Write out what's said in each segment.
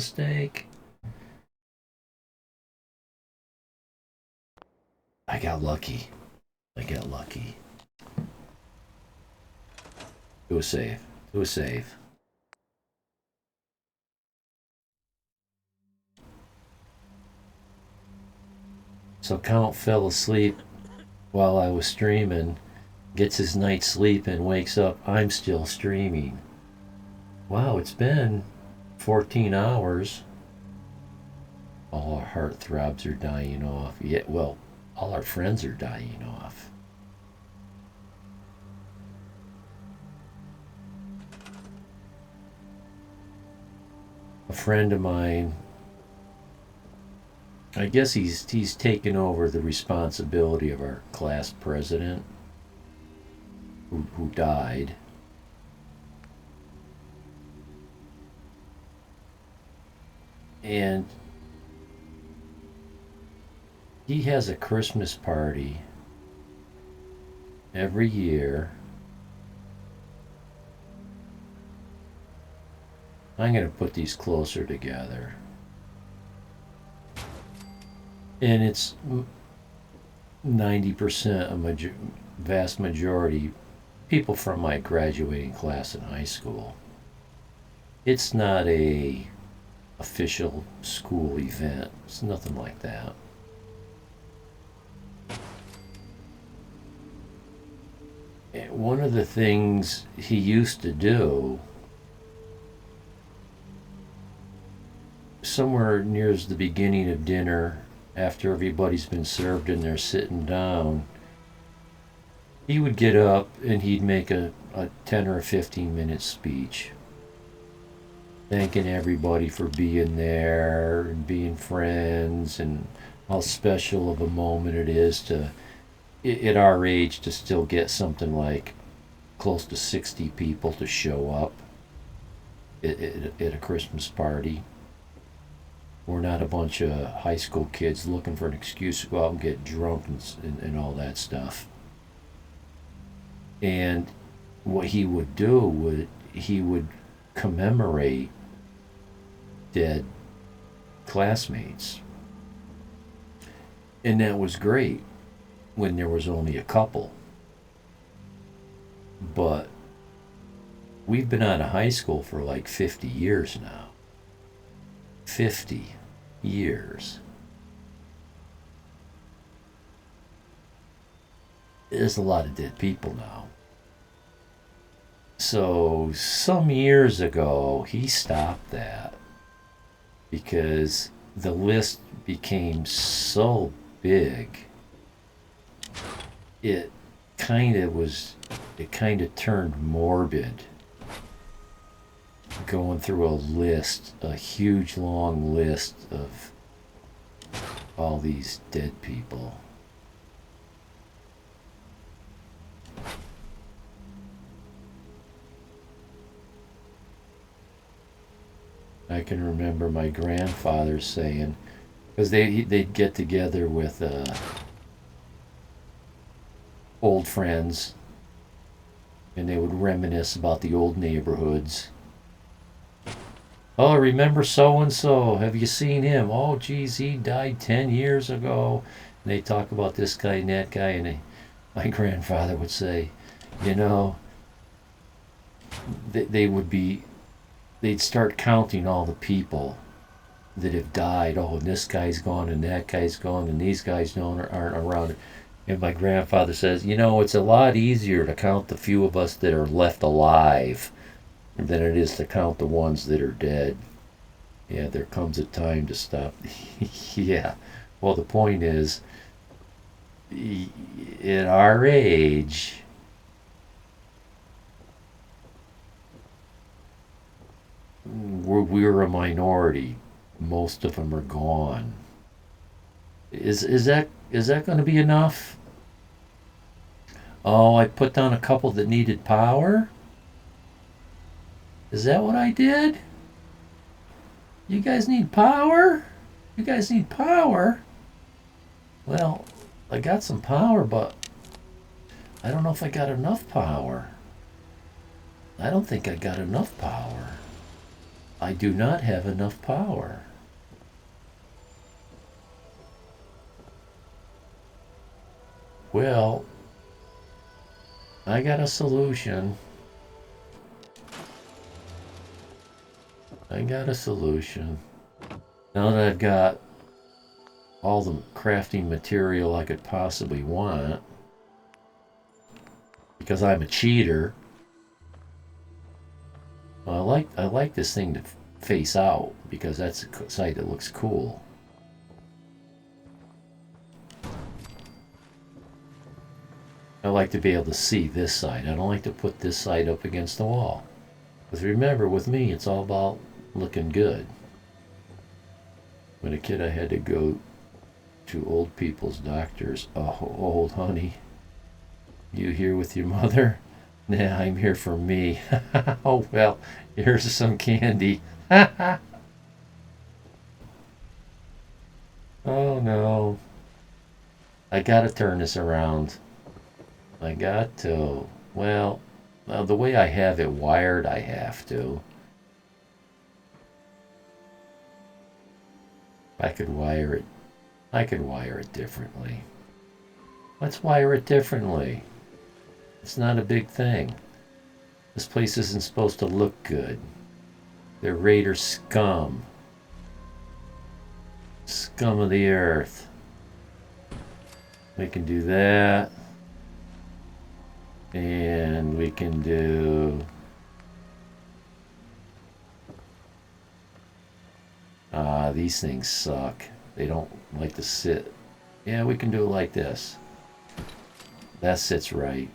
mistake. I got lucky. I got lucky. It was safe. It was safe. So Count fell asleep while I was streaming, gets his night's sleep and wakes up. I'm still streaming. Wow, it's been 14 hours. All our heartthrobs are dying off. Yeah, well, all our friends are dying off. A friend of mine, I guess he's taken over the responsibility of our class president who died. And he has a Christmas party every year. I'm going to put these closer together. And it's 90% a vast majority people from my graduating class in high school. It's not a official school event. It's nothing like that. One of the things he used to do, somewhere near the beginning of dinner, after everybody's been served and they're sitting down, he would get up and he'd make a 10 or a 15-minute speech thanking everybody for being there and being friends and how special of a moment it is to, at our age, to still get something like close to 60 people to show up at a Christmas party. We're not a bunch of high school kids looking for an excuse to go out and get drunk and all that stuff. And what he would do he would commemorate dead classmates. And that was great when there was only a couple. But we've been out of high school for like 50 years now. 50 years. There's a lot of dead people now. So some years ago, he stopped that because the list became so big. It kind of turned morbid, going through a huge long list of all these dead people. I can remember my grandfather saying, because they'd get together with old friends and they would reminisce about the old neighborhoods. Oh, remember so and so? Have you seen him? Oh, geez, he died 10 years ago. And they talk about this guy and that guy, and my grandfather would say, you know, they'd start counting all the people that have died. Oh, and this guy's gone, and that guy's gone, and these guys aren't around. And my grandfather says, you know, it's a lot easier to count the few of us that are left alive than it is to count the ones that are dead. Yeah, there comes a time to stop. Yeah. Well, the point is, at our age, we're a minority. Most of them are gone. Is that going to be enough? Oh, I put down a couple that needed power. Is that what I did? You guys need power? You guys need power? Well, I got some power, but I don't know if I got enough power. I don't think I got enough power. I do not have enough power. Well, I got a solution. I got a solution. Now that I've got all the crafting material I could possibly want, because I'm a cheater. Well, I like this thing to face out because that's a site that looks cool. I like to be able to see this side. I don't like to put this side up against the wall. Because remember, with me, it's all about looking good. When a kid, I had to go to old people's doctors. Oh, old honey, you here with your mother? Nah, I'm here for me. Oh, well, here's some candy. Oh, no. I gotta turn this around. I got to. Well, the way I have it wired, I have to. I could wire it differently. Let's wire it differently. It's not a big thing. This place isn't supposed to look good. They're raider scum. Scum of the earth. We can do that. And we can do... these things suck. They don't like to sit. Yeah, we can do it like this. That sits right.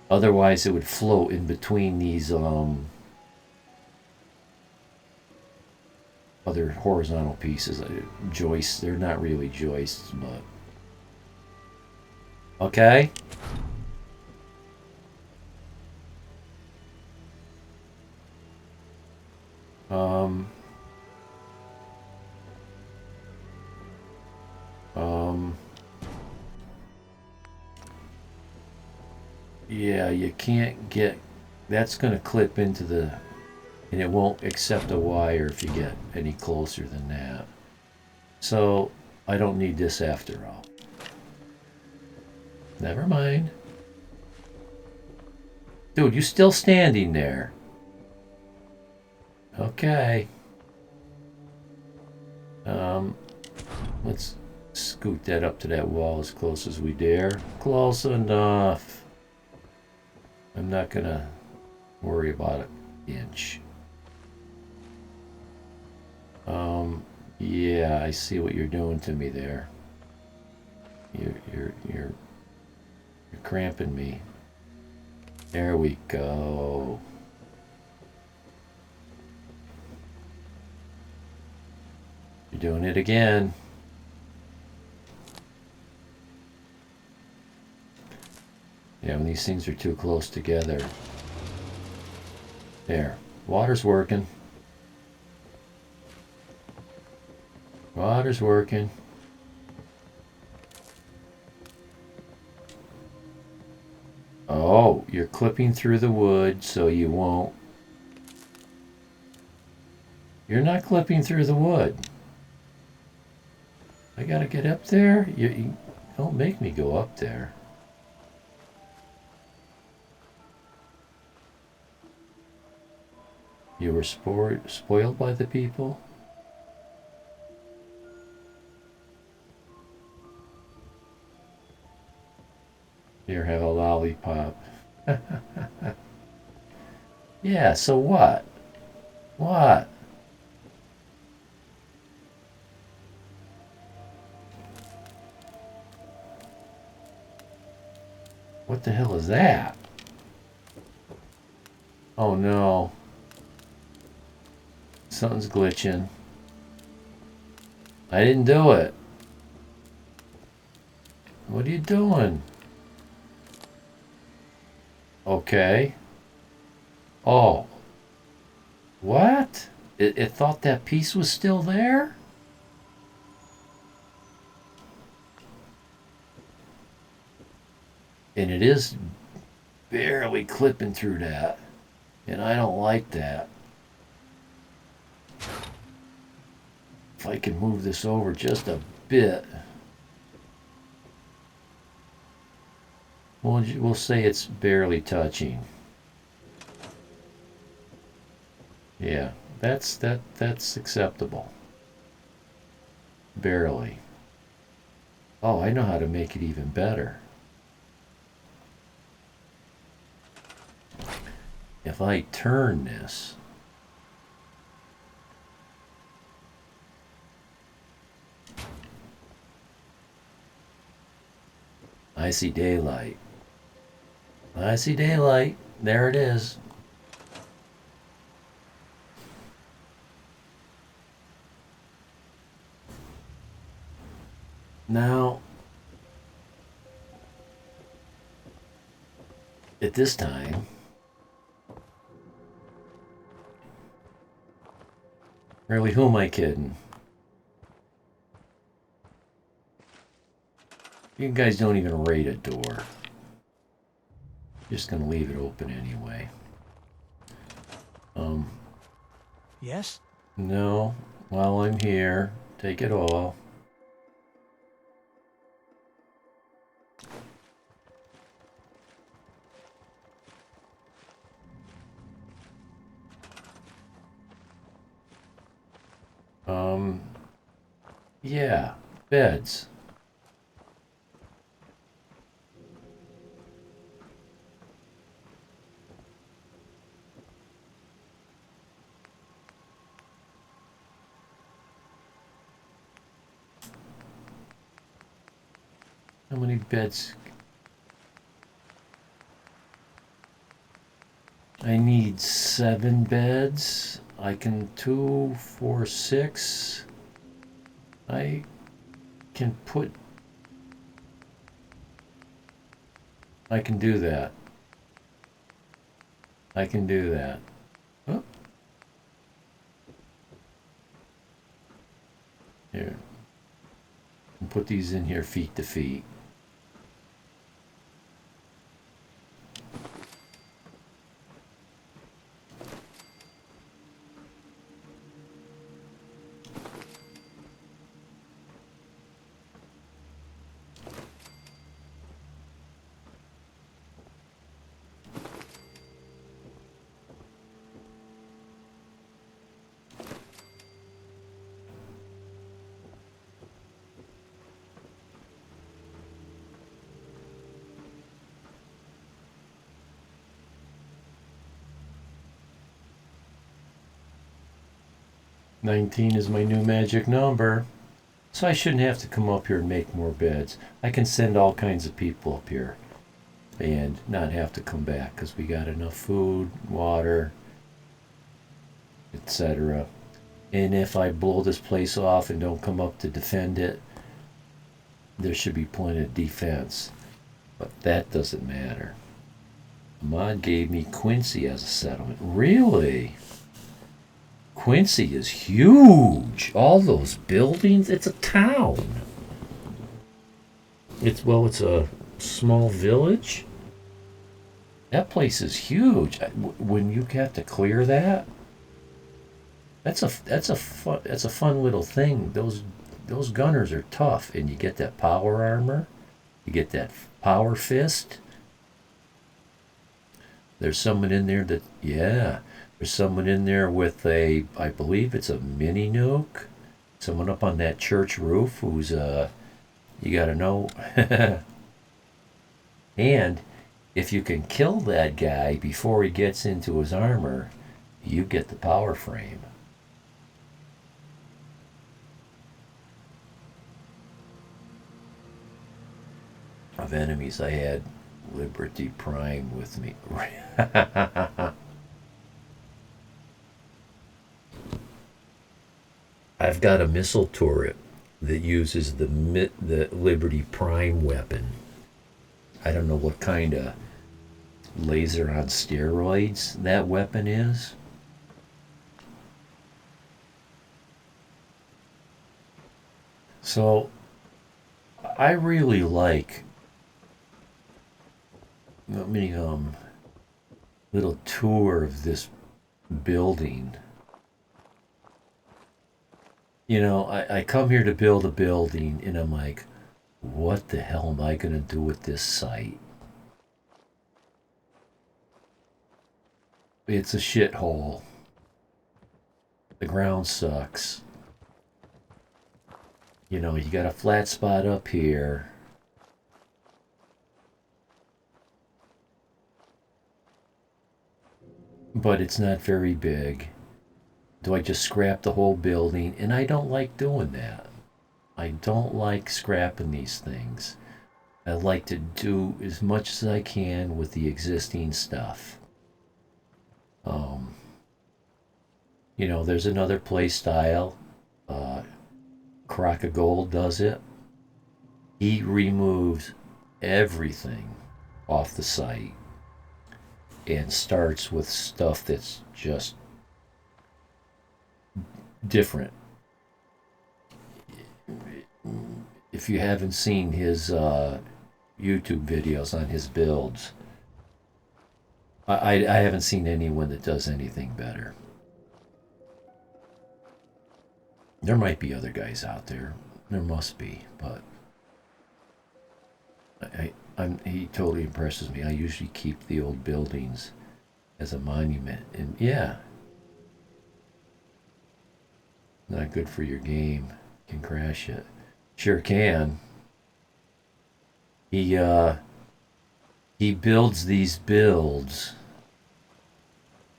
Otherwise, it would float in between these other horizontal pieces. Joists. They're not really joists, but... Okay. Yeah, you can't get... That's going to clip into the... And it won't accept a wire if you get any closer than that. So, I don't need this after all. Never mind. Dude, you still standing there? Okay. Let's scoot that up to that wall as close as we dare. Close enough. I'm not gonna worry about an inch. Yeah, I see what you're doing to me there. You're cramping me. There we go. You're doing it again. Yeah, when these things are too close together. There. Water's working. Water's working. Oh, you're clipping through the wood so you won't. You're not clipping through the wood. I gotta get up there? You don't make me go up there. You were spoiled by the people? Here, have a lollipop. Yeah, so what? What? What the hell is that? Oh no. Something's glitching. I didn't do it. What are you doing? Okay. Oh. What? It thought that piece was still there? And it is barely clipping through that. And I don't like that. If I can move this over just a bit, we'll say it's barely touching. Yeah, that's acceptable. Barely. Oh, I know how to make it even better. If I turn this, I see daylight. I see daylight. There it is. Now, at this time, really, who am I kidding? You guys don't even rate a door. Just gonna leave it open anyway. Yes? No, while I'm here, take it all. Yeah, beds. How many beds? I need 7 beds. I can 2, 4, 6. I can put. I can do that. I can do that. Oh, here. And put these in here feet to feet. $19 is my new magic number. So I shouldn't have to come up here and make more beds. I can send all kinds of people up here and not have to come back because we got enough food, water, etc. And if I blow this place off and don't come up to defend it, there should be plenty of defense. But that doesn't matter. Mod gave me Quincy as a settlement. Really? Quincy is huge. All those buildings. It's a town. It's a small village. That place is huge. When you have to clear that, that's a fun little thing. Those gunners are tough, and you get that power armor, you get that power fist. There's someone in there that there's someone in there with I believe it's a mini nuke. Someone up on that church roof who's you got to know. And if you can kill that guy before he gets into his armor, you get the power frame. Of enemies, I had Liberty Prime with me. I've got a missile turret that uses the Liberty Prime weapon. I don't know what kind of laser on steroids that weapon is. So I really like. Let me little tour of this building. You know, I come here to build a building, and I'm like, what the hell am I going to do with this site? It's a shithole. The ground sucks. You know, you got a flat spot up here. But it's not very big. Do I just scrap the whole building? And I don't like doing that. I don't like scrapping these things. I like to do as much as I can with the existing stuff. Um, you know, there's another play style. Crock of Gold does it. He removes everything off the site and starts with stuff that's just different. If you haven't seen his YouTube videos on his builds, I haven't seen anyone that does anything better. There might be other guys out there. There must be, but he totally impresses me. I usually keep the old buildings as a monument, and yeah, not good for your game. Can crash it. Sure can. He builds these builds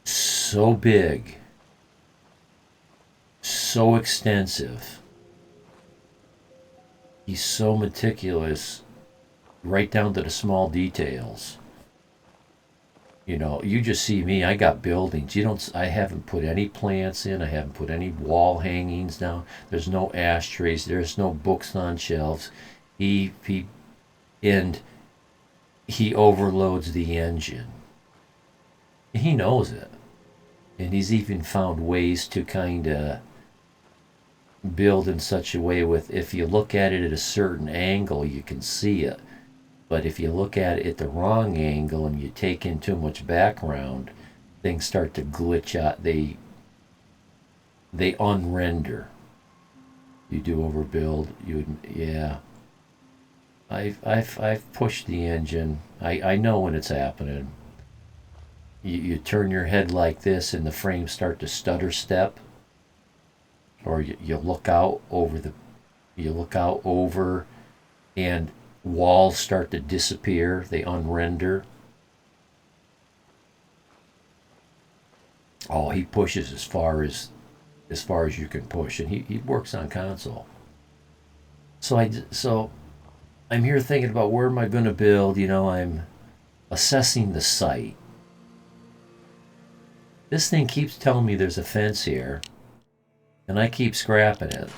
so big, so extensive. He's so meticulous, right down to the small details. You know, you just see me. I got buildings. You don't. I haven't put any plants in. I haven't put any wall hangings down. There's no ashtrays. There's no books on shelves. And he overloads the engine. He knows it, and he's even found ways to kind of build in such a way with if you look at it at a certain angle, you can see it. But if you look at it at the wrong angle and you take in too much background, things start to glitch out. They unrender. You do overbuild. Yeah. I've pushed the engine. I know when it's happening. You turn your head like this and the frames start to stutter step, or you look out over and walls start to disappear. They unrender. Oh, he pushes as far as you can push, and he works on console. So I'm here thinking about where am I going to build. You know, I'm assessing the site. This thing keeps telling me there's a fence here, and I keep scrapping it.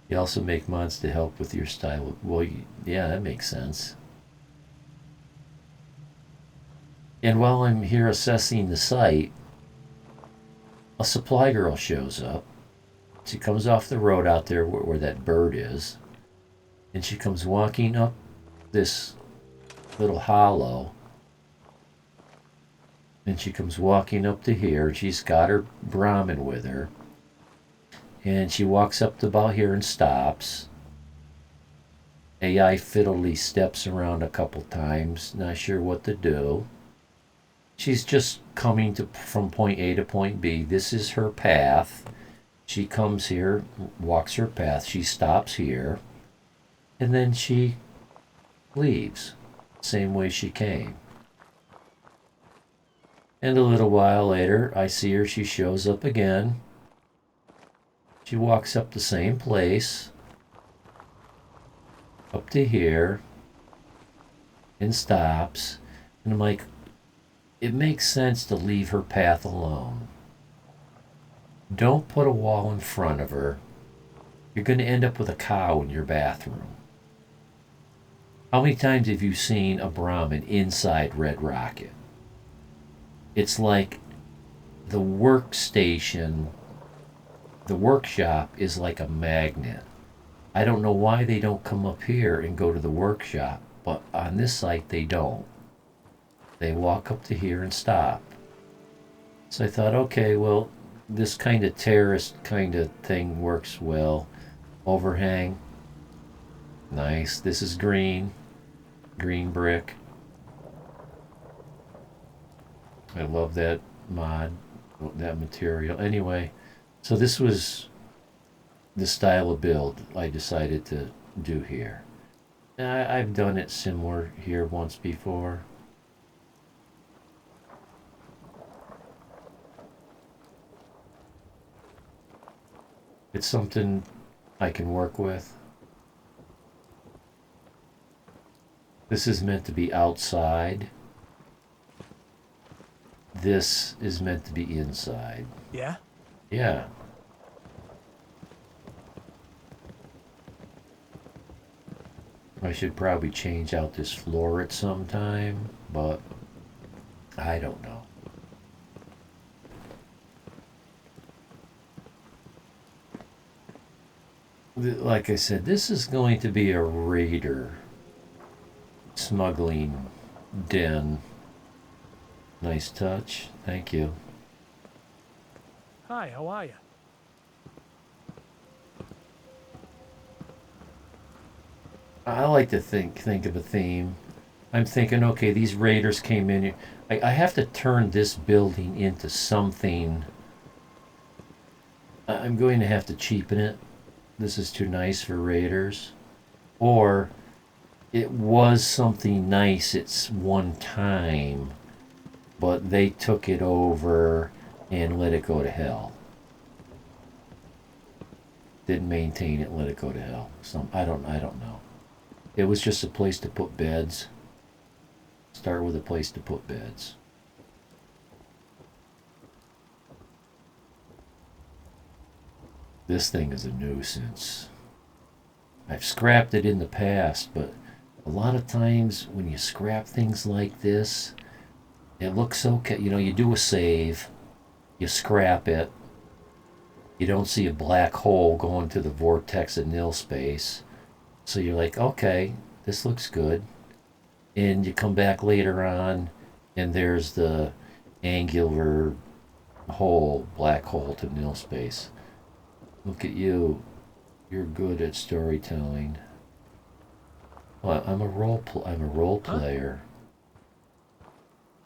You also make mods to help with your style. Well, yeah, that makes sense. And while I'm here assessing the site, a supply girl shows up. She comes off the road out there where that bird is, and she comes walking up this little hollow. And she comes walking up to here. She's got her Brahmin with her. And she walks up to about here and stops. AI fiddly steps around a couple times, not sure what to do. She's just coming from point A to point B. This is her path. She comes here, walks her path. She stops here, and then she leaves, same way she came. And a little while later, I see her. She shows up again. She walks up the same place, up to here, and stops. And I'm like, it makes sense to leave her path alone. Don't put a wall in front of her. You're going to end up with a cow in your bathroom. How many times have you seen a Brahmin inside Red Rocket? It's like the workshop is like a magnet. I don't know why they don't come up here and go to the workshop. But on this site, they don't. They walk up to here and stop. So I thought, okay, well, this kind of terraced kind of thing works well. Overhang, nice. This is green brick. I love that mod, that material. Anyway, so this was the style of build I decided to do here. I've done it similar here once before. It's something I can work with. This is meant to be outside. This is meant to be inside. Yeah? Yeah. I should probably change out this floor at some time, but I don't know. Like I said, this is going to be a raider smuggling den. Nice touch. Thank you. Hi, how are you? I like to think of a theme. I'm thinking, okay, these raiders came in. I have to turn this building into something. I'm going to have to cheapen it. This is too nice for raiders. Or it was something nice at one time, but they took it over and let it go to hell. Didn't maintain it, let it go to hell. I don't know. It was just a place to put beds. Start with a place to put beds. This thing is a nuisance. I've scrapped it in the past, but a lot of times when you scrap things like this, it looks okay. You know, you do a save, you scrap it, you don't see a black hole going to the vortex of nil space. So you're like, okay, this looks good. And you come back later on, and there's the angular hole, black hole to nil space. Look at you. You're good at storytelling. Well, I'm a role player.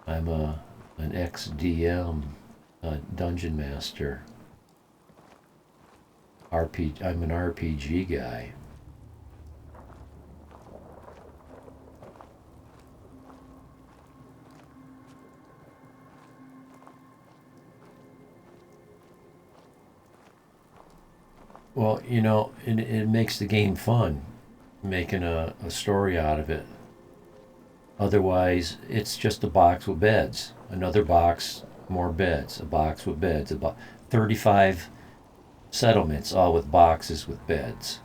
I'm an ex-DM, a dungeon master. I'm an RPG guy. Well, you know, it makes the game fun, making a story out of it. Otherwise, it's just a box with beds. Another box, more beds. A box with beds. About 35 settlements, all with boxes with beds.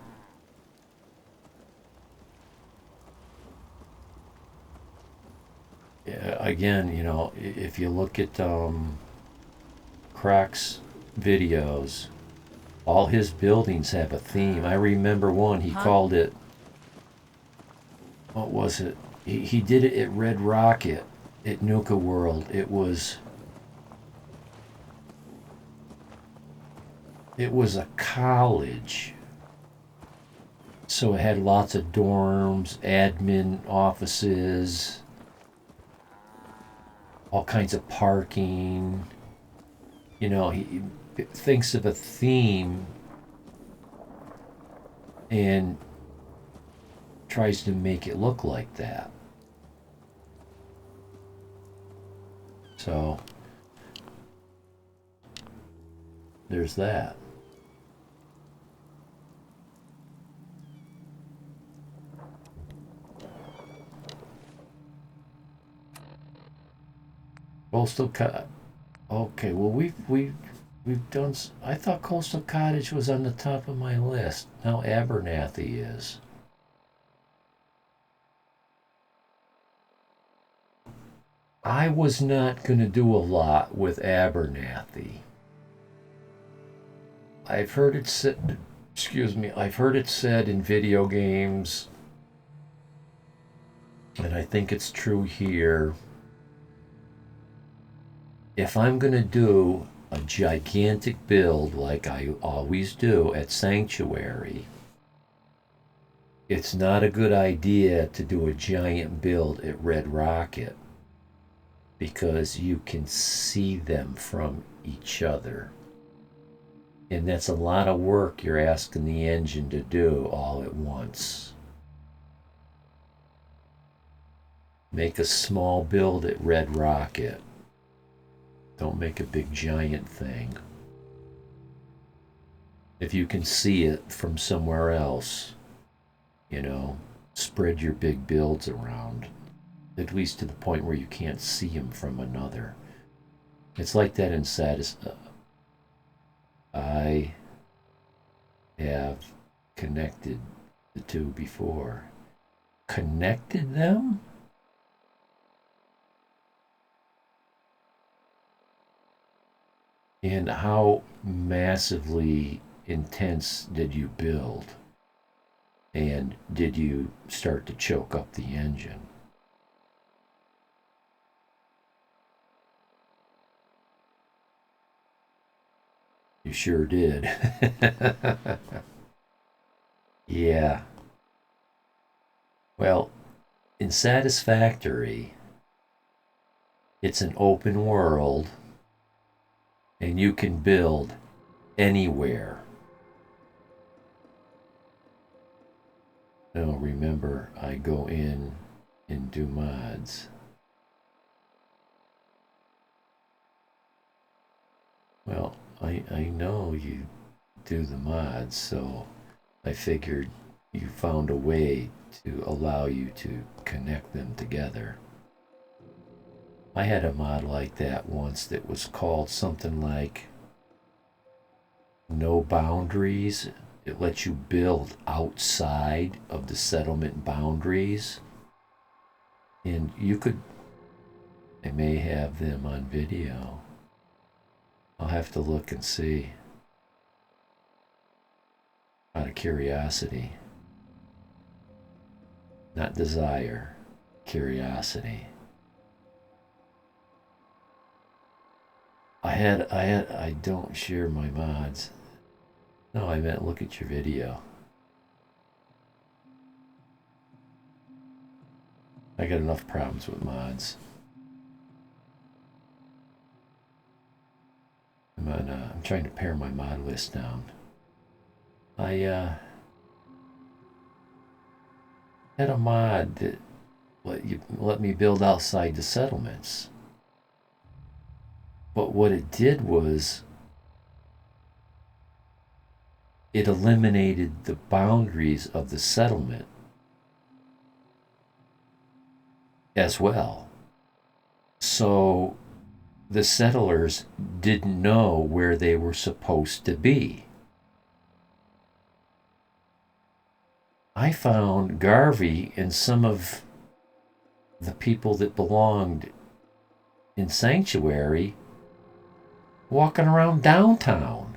Again, you know, if you look at Croc's videos, all his buildings have a theme. I remember one, he called it, what was it? He did it at Red Rocket at Nuka World. It was a college. So it had lots of dorms, admin offices, all kinds of parking. You know, he thinks of a theme and tries to make it look like that. So there's that. Coastal Cottage. Okay, well we've done. I thought Coastal Cottage was on the top of my list. Now Abernathy is. I was not going to do a lot with Abernathy. I've heard it said. Excuse me. I've heard it said in video games and I think it's true here, if I'm going to do a gigantic build like I always do at Sanctuary, it's not a good idea to do a giant build at Red Rocket because you can see them from each other. And that's a lot of work you're asking the engine to do all at once. Make a small build at Red Rocket. Don't make a big giant thing. If you can see it from somewhere else, spread your big builds around, at least to the point where you can't see them from another. It's like that in I have connected the two before. Connected them? And how massively intense did you build? And did you start to choke up the engine? You sure did. Yeah. Well, in Satisfactory, it's an open world and you can build anywhere. Now remember, I go in and do mods. Well, I know you do the mods, so I figured you found a way to allow you to connect them together. I had a mod like that once that was called something like No Boundaries. It lets you build outside of the settlement boundaries. And I may have them on video. I'll have to look and see. Out of curiosity. Not desire, curiosity. I don't share my mods. No, I meant look at your video. I got enough problems with mods. I'm trying to pare my mod list down. I had a mod that let me build outside the settlements. But what it did was it eliminated the boundaries of the settlement as well. So the settlers didn't know where they were supposed to be. I found Garvey and some of the people that belonged in Sanctuary walking around downtown.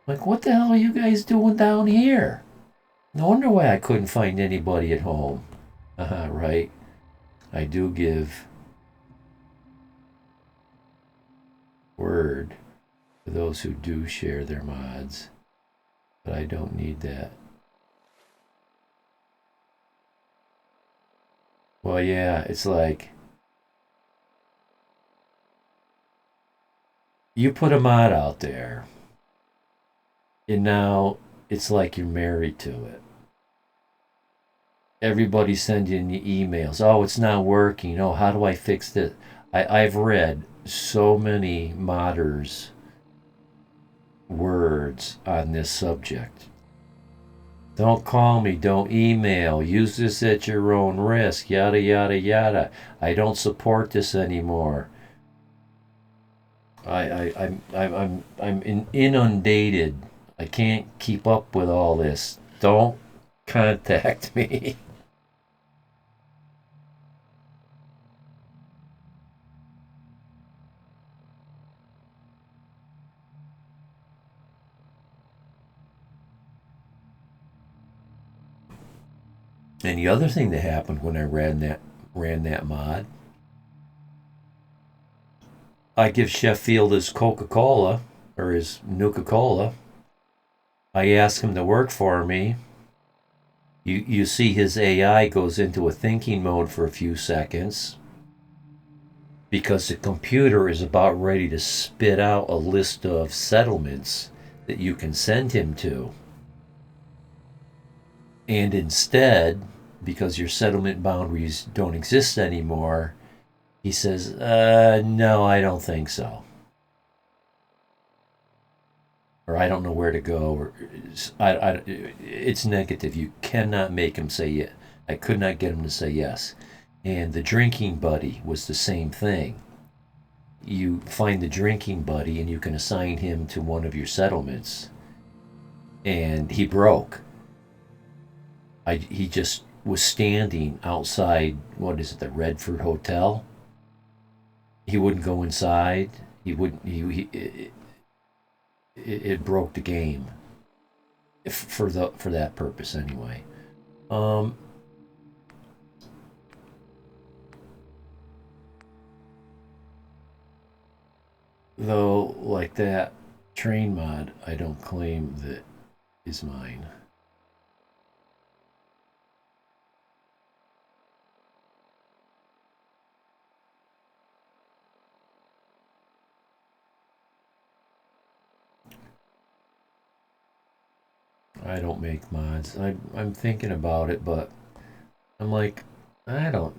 Like, what the hell are you guys doing down here? No wonder why I couldn't find anybody at home. Right. I do give word to those who do share their mods, but I don't need that. Well, yeah, it's like you put a mod out there, and now it's like you're married to it. Everybody's sending you emails. Oh, it's not working. Oh, how do I fix this? I've read so many modders' words on this subject. Don't call me, don't email, use this at your own risk, yada, yada, yada. I don't support this anymore. I'm inundated. I can't keep up with all this. Don't contact me. And the other thing that happened when I ran that mod, I give Sheffield his Coca-Cola or his Nuka-Cola. I ask him to work for me. You see his AI goes into a thinking mode for a few seconds because the computer is about ready to spit out a list of settlements that you can send him to. And instead, because your settlement boundaries don't exist anymore, he says, no, I don't think so. Or I don't know where to go. Or it's negative. You cannot make him say yes. I could not get him to say yes. And the drinking buddy was the same thing. You find the drinking buddy and you can assign him to one of your settlements. And he broke. He just was standing outside, what is it, the Redford Hotel? He wouldn't go inside. He wouldn't. It broke the game. For that purpose anyway. Though, like that train mod, I don't claim that is mine. I don't make mods. I'm thinking about it, but I'm like, I don't,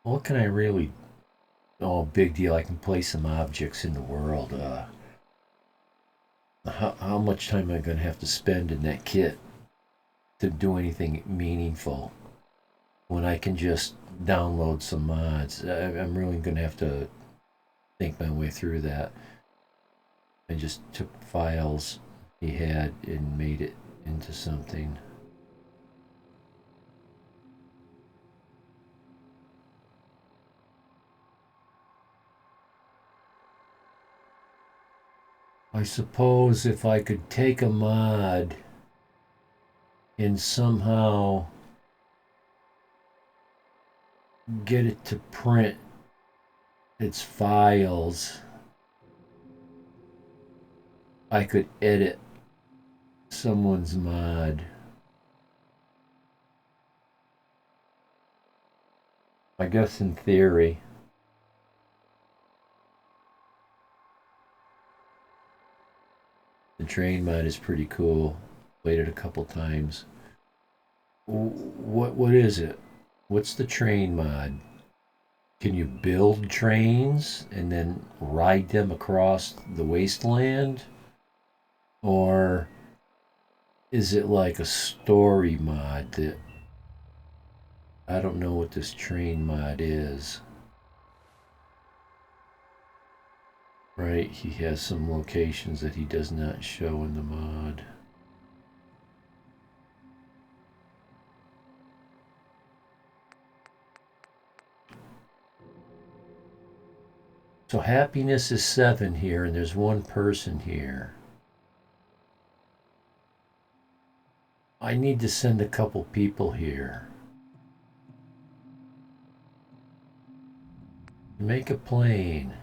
what can I really. Oh, big deal. I can play some objects in the world. How much time am I going to have to spend in that kit to do anything meaningful when I can just download some mods? I'm really going to have to think my way through that. I just took files he had and made it into something. I suppose if I could take a mod and somehow get it to print its files, I could edit someone's mod. I guess in theory. The train mod is pretty cool. Played it a couple times. What is it? What's the train mod? Can you build trains and then ride them across the wasteland? Or is it like a story mod that I don't know what this train mod is? Right, he has some locations that he does not show in the mod. So happiness is 7 here, and there's one person here. I need to send a couple people here. Make a plane.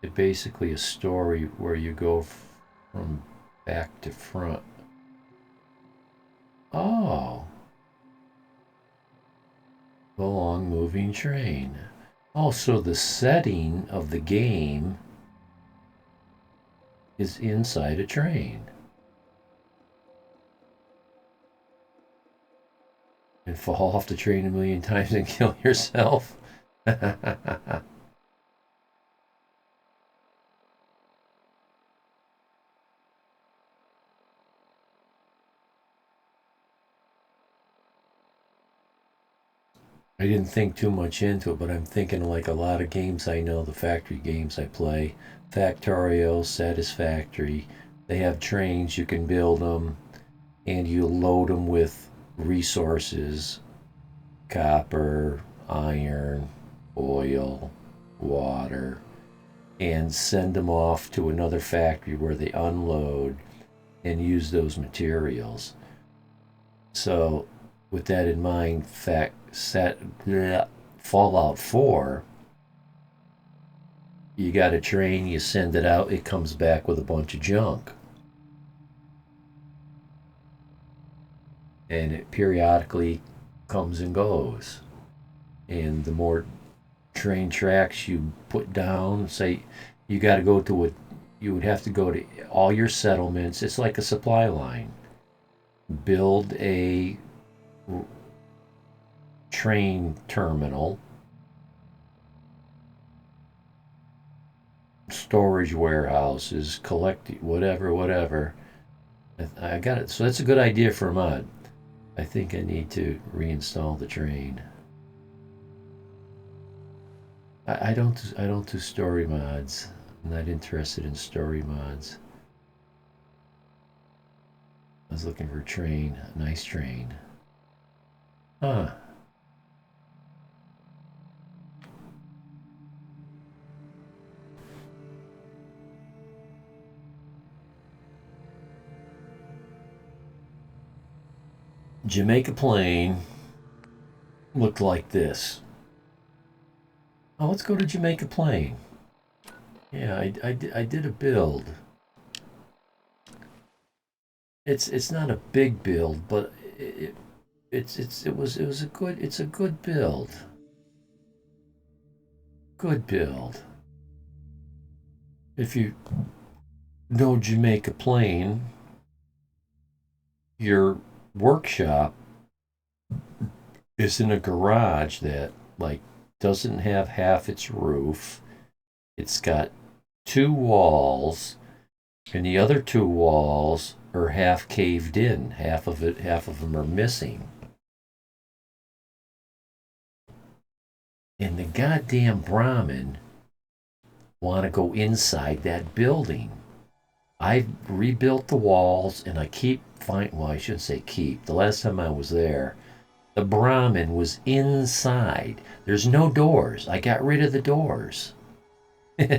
It's basically a story where you go from back to front. Oh. The long moving train. Also, the setting of the game is inside a train. And fall off the train a million times and kill yourself. I didn't think too much into it, but I'm thinking like a lot of games I know, the factory games I play, Factorio, Satisfactory, they have trains, you can build them, and you load them with resources, copper, iron, oil, water, and send them off to another factory where they unload and use those materials. So, with that in mind, Fallout 4, you got a train, you send it out, it comes back with a bunch of junk. And it periodically comes and goes. And the more train tracks you put down, say you got to go to a, you would have to go to all your settlements. It's like a supply line. Build a train terminal, storage warehouses, collect whatever. I got it. So that's a good idea for a mod. I think I need to reinstall the train. I don't do story mods. I'm not interested in story mods. I was looking for a train, a nice train. Huh. Jamaica Plain looked like this. Oh, let's go to Jamaica Plain. Yeah, I did a build. It's not a big build, but it's a good build. Good build. If you know Jamaica Plain, your workshop is in a garage that like doesn't have half its roof. It's got two walls, and the other two walls are half caved in. Half of them are missing. And the goddamn Brahmin want to go inside that building. I've rebuilt the walls, and I keep well, I shouldn't say keep. The last time I was there, the Brahmin was inside. There's no doors. I got rid of the doors. I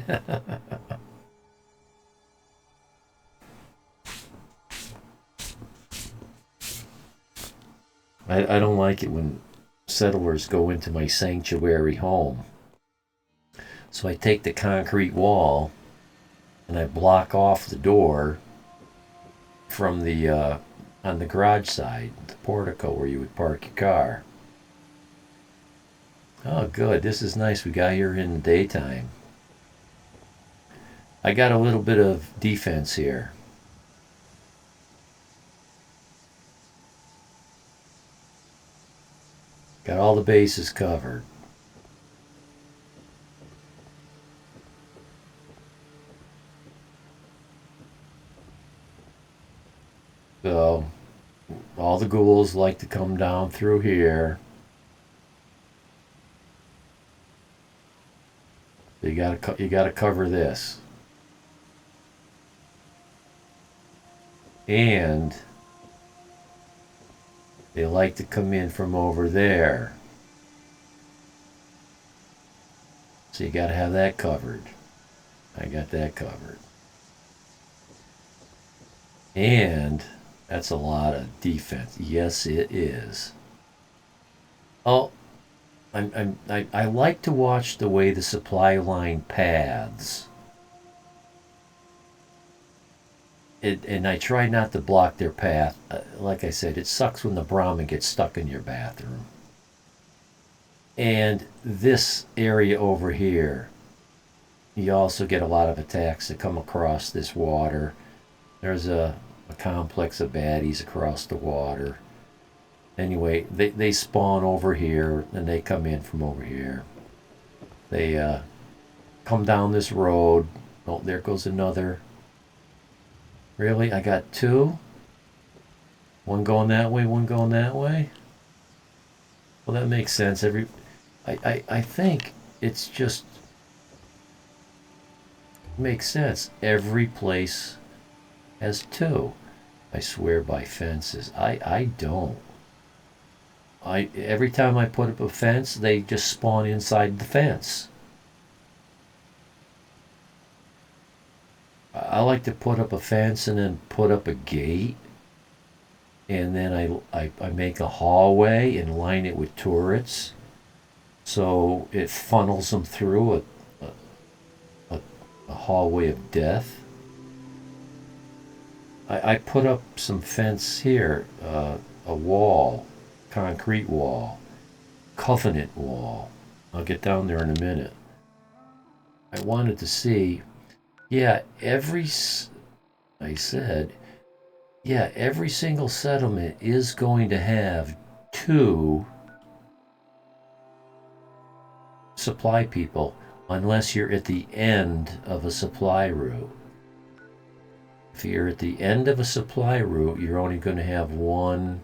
don't like it when settlers go into my sanctuary home. So I take the concrete wall and I block off the door from the on the garage side, the portico where you would park your car. Oh, good. This is nice. We got here in the daytime. I got a little bit of defense here. Got all the bases covered. So, all the ghouls like to come down through here. You gotta cover this. And they like to come in from over there. So you gotta have that covered. I got that covered. And that's a lot of defense. Yes, it is. Oh, I like to watch the way the supply line paths. And I try not to block their path. Like I said, it sucks when the Brahmin gets stuck in your bathroom. And this area over here, you also get a lot of attacks that come across this water. There's a complex of baddies across the water. Anyway, they spawn over here and they come in from over here. They come down this road. Oh, there goes another. Really? I got two? One going that way, one going that way? Well, that makes sense. I think it's just makes sense. Every place has two. I swear by fences. I don't. Every time I put up a fence, they just spawn inside the fence. I like to put up a fence and then put up a gate. and then I make a hallway and line it with turrets, so it funnels them through a, a hallway of death. I put up some fence here, a wall, concrete wall, covenant wall. I'll get down there in a minute. I wanted to see, yeah, I said, yeah, every single settlement is going to have 2 supply people unless you're at the end of a supply route. If you're at the end of a supply route, you're only going to have 1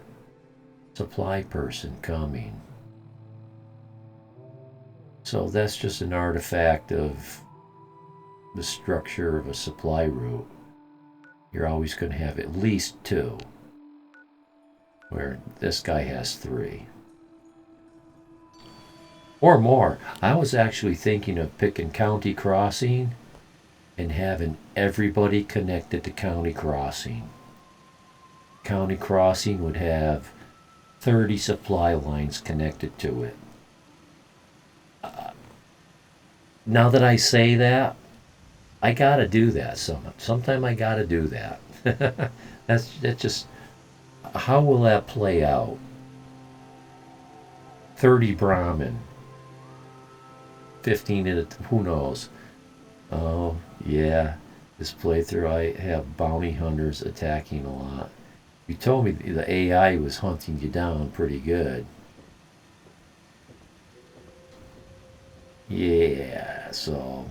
supply person coming. So that's just an artifact of the structure of a supply route. You're always going to have at least 2, where this guy has 3. Or more. I was actually thinking of picking County Crossing and having everybody connected to County Crossing. County Crossing would have 30 supply lines connected to it. Now that I say that, I gotta do that. Sometime I gotta do that. That's just, how will that play out? 30 Brahmin, 15 in it. Who knows? Oh yeah, this playthrough I have bounty hunters attacking a lot. You told me the AI was hunting you down pretty good. Yeah, so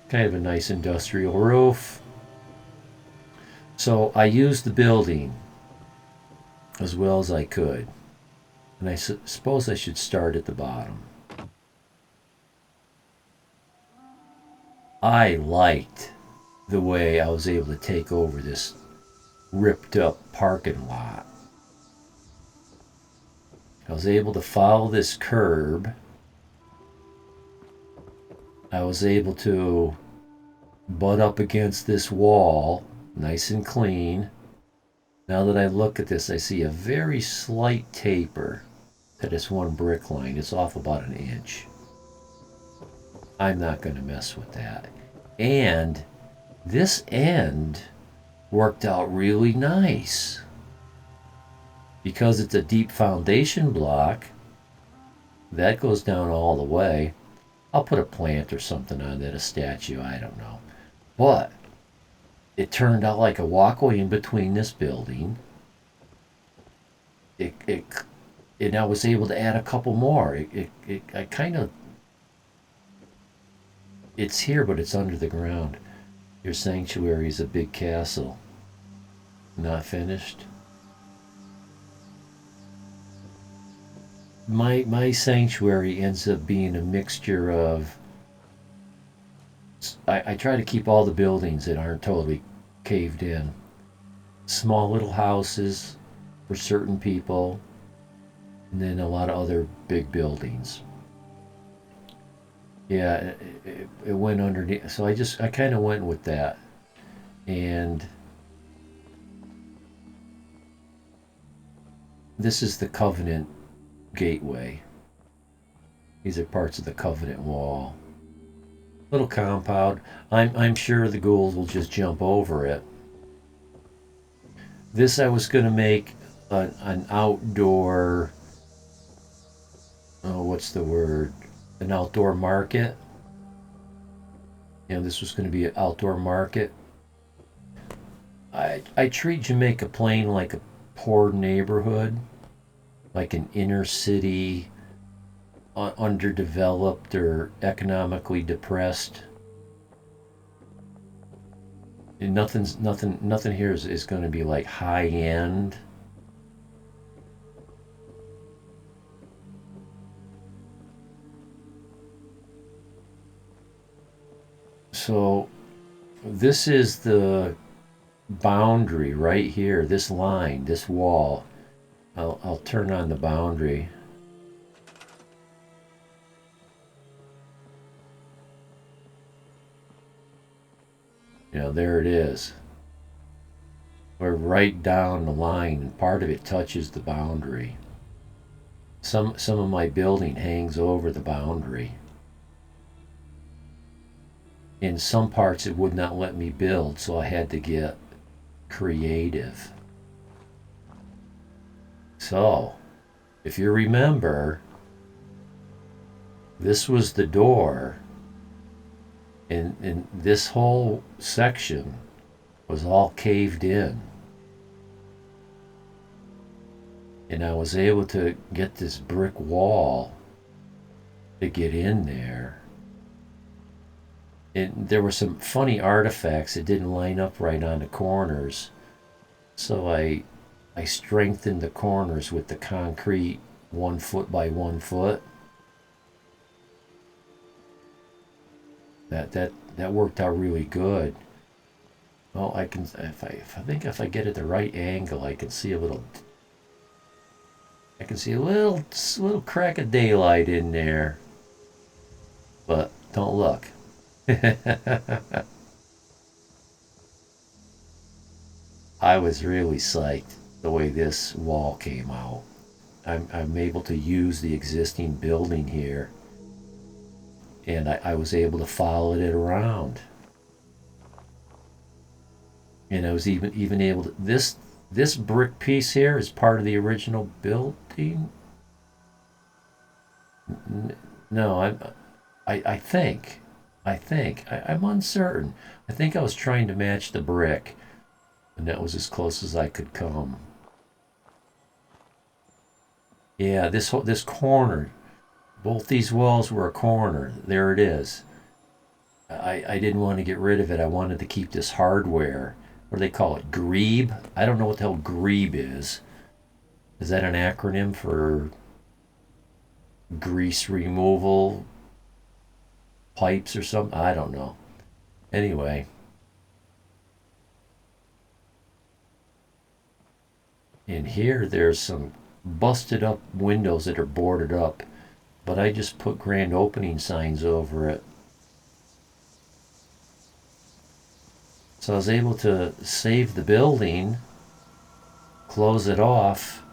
kind of a nice industrial roof. So I used the building as well as I could. And I suppose I should start at the bottom. I liked the way I was able to take over this ripped up parking lot. I was able to follow this curb. I was able to butt up against this wall, nice and clean. Now that I look at this, I see a very slight taper to this 1 brick line. It's off about an inch. I'm not going to mess with that. And this end worked out really nice. Because it's a deep foundation block, that goes down all the way. I'll put a plant or something on that, a statue, I don't know. But it turned out like a walkway in between this building. And I was able to add a couple more. I kind of, it's here, but it's under the ground. Your sanctuary is a big castle. Not finished. My sanctuary ends up being a mixture of, I try to keep all the buildings that aren't totally caved in. Small little houses for certain people, and then a lot of other big buildings. Yeah, it went underneath. So I kind of went with that. And this is the Covenant gateway. These are parts of the Covenant wall. Little compound. I'm sure the ghouls will just jump over it. This I was going to make an outdoor, oh, what's the word? An outdoor market. This was going to be an outdoor market. I treat Jamaica Plain like a poor neighborhood, like an inner city, underdeveloped or economically depressed. And nothing here is going to be like high end. So this is the boundary right here, this line, this wall. I'll turn on the boundary. There it is. We're right down the line, and part of it touches the boundary. Some of my building hangs over the boundary. In some parts, it would not let me build, so I had to get creative. So, if you remember, this was the door, and this whole section was all caved in. And I was able to get this brick wall to get in there. And there were some funny artifacts that didn't line up right on the corners. So I strengthened the corners with the concrete 1 foot by 1 foot. That worked out really good. Well, I can if I get at the right angle, I can see a little little crack of daylight in there. But don't look. I was really psyched the way this wall came out. I'm able to use the existing building here, and I was able to follow it around. And I was even able to this brick piece here is part of the original building. No, I think I'm uncertain. I think I was trying to match the brick, and that was as close as I could come. Yeah, this corner, both these walls were a corner. There it is. I didn't want to get rid of it. I wanted to keep this hardware. What do they call it? Grebe? I don't know what the hell grebe is. Is that an acronym for grease removal pipes or something? I don't know. Anyway. In here, there's some busted up windows that are boarded up, but I just put grand opening signs over it. So I was able to save the building, close it off,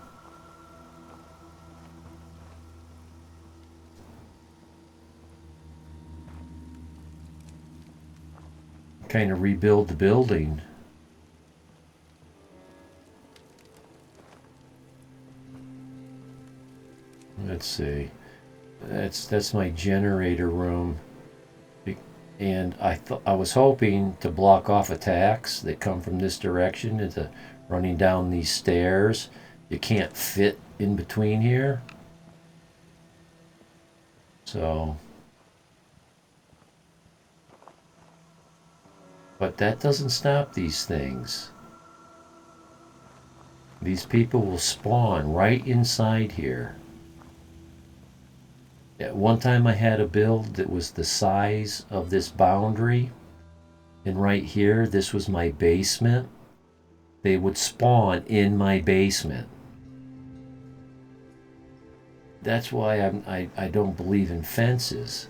kind of rebuild the building. Let's see. That's my generator room. And I was hoping to block off attacks that come from this direction into running down these stairs. You can't fit in between here. So, but that doesn't stop these things. These people will spawn right inside here. At one time I had a build that was the size of this boundary, and right here, this was my basement. They would spawn in my basement. That's why I don't believe in fences.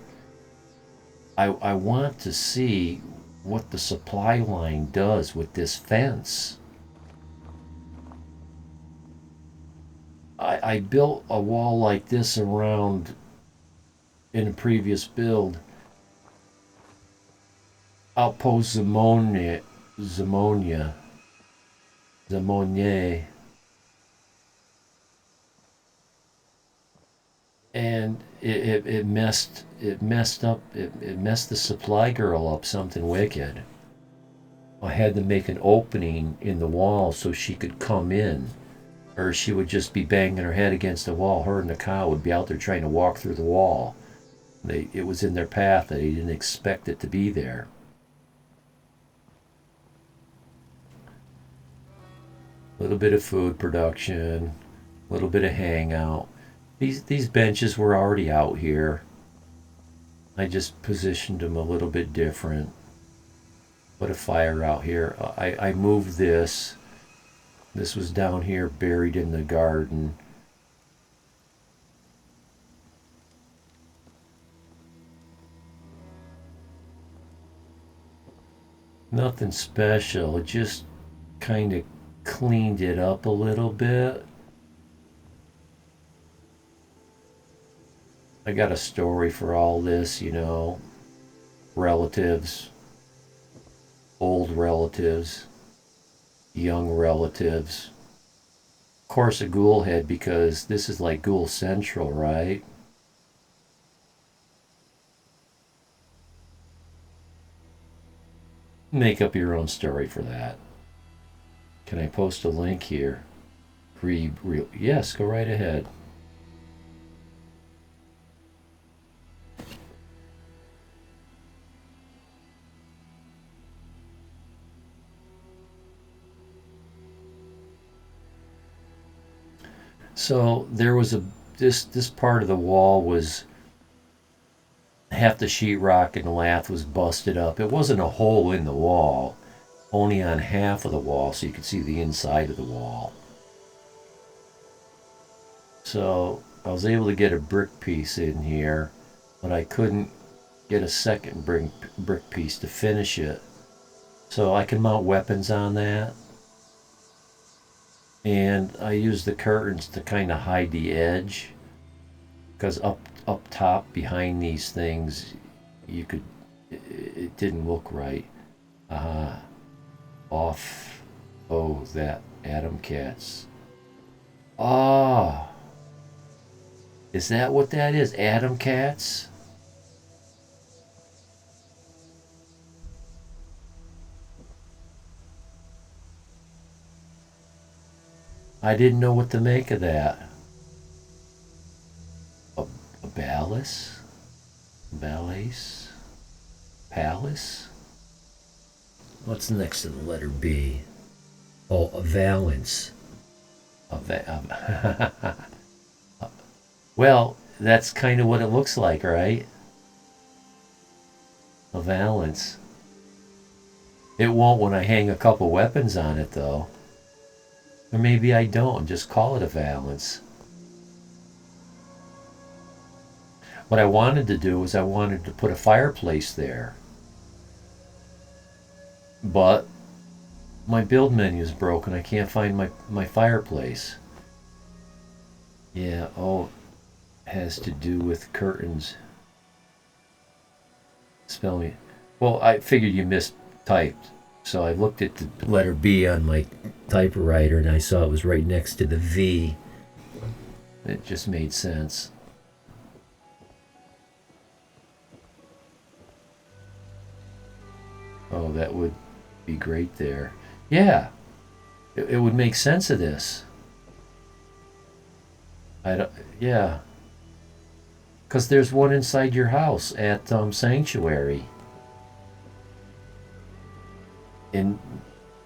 I want to see what the supply line does with this fence. I built a wall like this around in a previous build. Outpost Zamonia, and it messed the supply girl up something wicked. I had to make an opening in the wall so she could come in, or she would just be banging her head against the wall. Her and the cow would be out there trying to walk through the wall. It was in their path. They didn't expect it to be there. A little bit of food production, a little bit of hangout. These benches were already out here. I just positioned them a little bit different. Put a fire out here. I moved this. This was down here buried in the garden. Nothing special, just kind of cleaned it up a little bit. I got a story for all this, you know. Relatives, old relatives, young relatives. Of course, a ghoul head, because this is like Ghoul Central, right? Make up your own story for that. Can I post a link here? Yes, go right ahead. So there was this part of the wall was half the sheetrock and the lath was busted up. It wasn't a hole in the wall, only on half of the wall, so you could see the inside of the wall. So I was able to get a brick piece in here, but I couldn't get a second brick piece to finish it. So I can mount weapons on that. And I use the curtains to kind of hide the edge, because up top behind these things, you could it didn't look right. Off. Oh, that Adam Cats. Ah, is that what that is? Adam Cats? I didn't know what to make of that. A Ballas? Ballas? Palace? What's next to the letter B? Oh, a valence. Well, that's kind of what it looks like, right? A valence. It won't when I hang a couple weapons on it, though. Or maybe I don't, just call it a valence. What I wanted to do was I wanted to put a fireplace there. But my build menu is broken. I can't find my fireplace. Yeah, oh, has to do with curtains. Spelling. Well, I figured you mistyped. So I looked at the letter B on my typewriter and I saw it was right next to the V. It just made sense. Oh, that would be great there. Yeah, it would make sense of this. I don't, yeah, because there's one inside your house at Sanctuary, and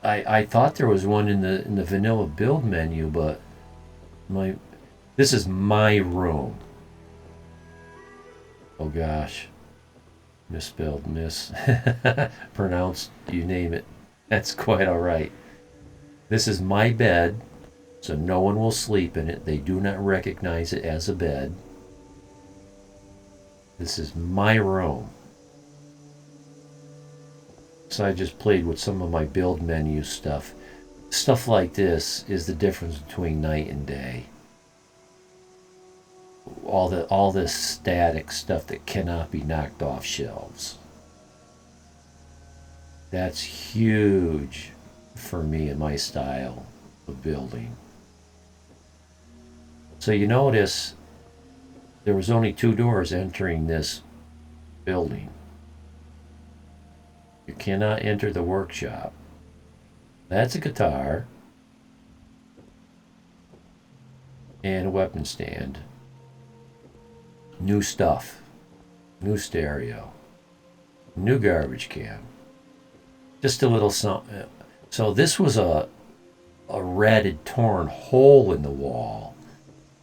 I thought there was one in the vanilla build menu, but my this is my room. Oh gosh, misspelled, pronounced, you name it. That's quite all right. This is my bed, so no one will sleep in it. They do not recognize it as a bed. This is my room. So I just played with some of my build menu stuff. Stuff like this is the difference between night and day. All this static stuff that cannot be knocked off shelves. That's huge for me and my style of building. So you notice there was only 2 doors entering this building. You cannot enter the workshop. That's a guitar and a weapon stand. New stuff. New stereo. New garbage can. Just a little something. So this was a ratted, torn hole in the wall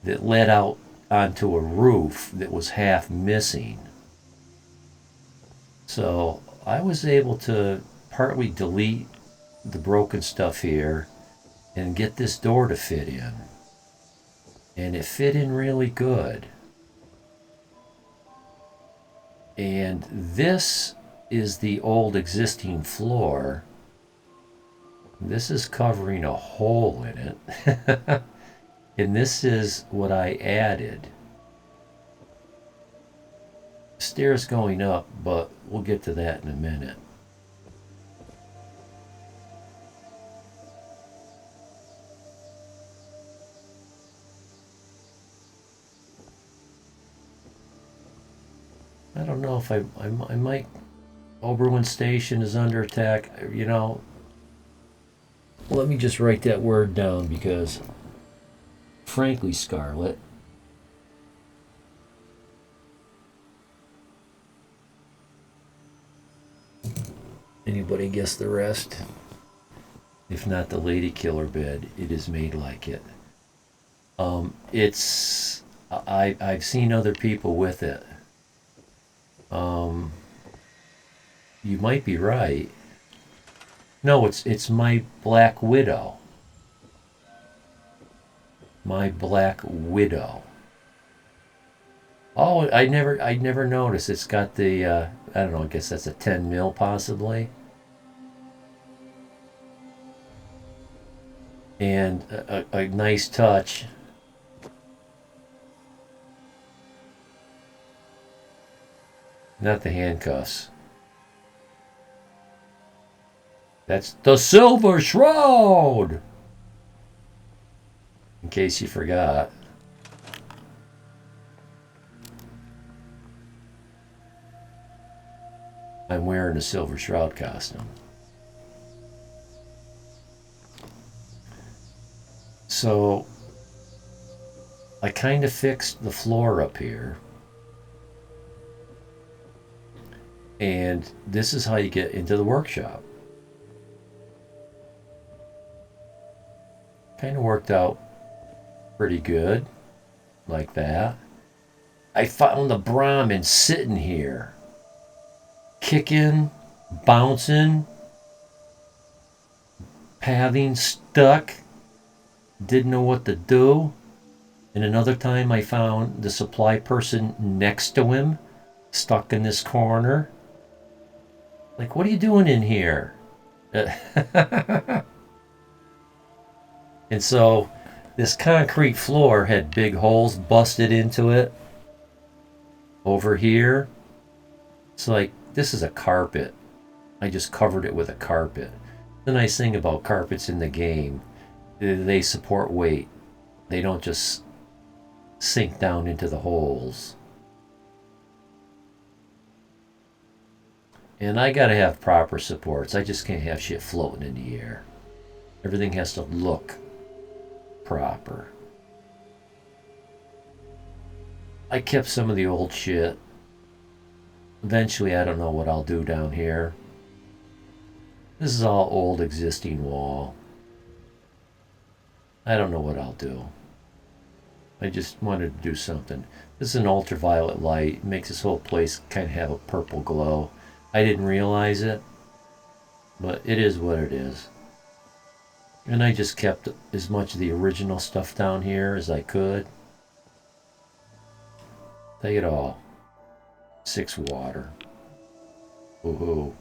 that led out onto a roof that was half missing. So I was able to partly delete the broken stuff here and get this door to fit in. And it fit in really good. And this is the old existing floor This is covering a hole in it. And this is what I added. Stairs going up, but we'll get to that in a minute. I don't know if I might. Oberlin Station is under attack. You know, let me just write that word down because, frankly, Scarlet, anybody guess the rest? If not the lady killer bed, it is made like it. It's I've seen other people with it. You might be right. No, it's my Black Widow. My Black Widow. Oh, I never noticed. It's got the I don't know. I guess that's a 10 mil possibly. And a nice touch. Not the handcuffs. That's the Silver Shroud! In case you forgot. I'm wearing a Silver Shroud costume. So, I kind of fixed the floor up here. And this is how you get into the workshop. Kind of worked out pretty good, like that. I found the Brahmin sitting here, kicking, bouncing, pathing stuck, didn't know what to do. And another time I found the supply person next to him, stuck in this corner. Like, what are you doing in here? And so this concrete floor had big holes busted into it over here. It's like, this is a carpet. I just covered it with a carpet. The nice thing about carpets in the game, they support weight. They don't just sink down into the holes. And I gotta have proper supports. I just can't have shit floating in the air. Everything has to look proper. I kept some of the old shit. Eventually, I don't know what I'll do down here. This is all old existing wall. I don't know what I'll do. I just wanted to do something. This is an ultraviolet light. It makes this whole place kind of have a purple glow. I didn't realize it, but it is what it is. And I just kept as much of the original stuff down here as I could. Take it all. 6 water. Woohoo.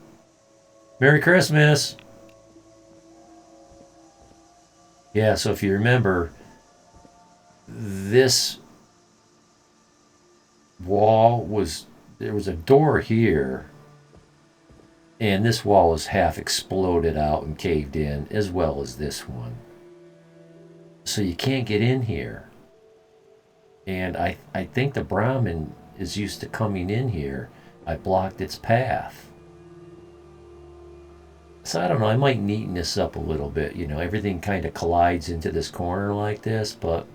Merry Christmas! Yeah, so if you remember, this wall was, there was a door here, and this wall is half exploded out and caved in, as well as this one. So you can't get in here. And I think the Brahmin is used to coming in here. I blocked its path. So I don't know, I might neaten this up a little bit. You know, everything kind of collides into this corner like this, but,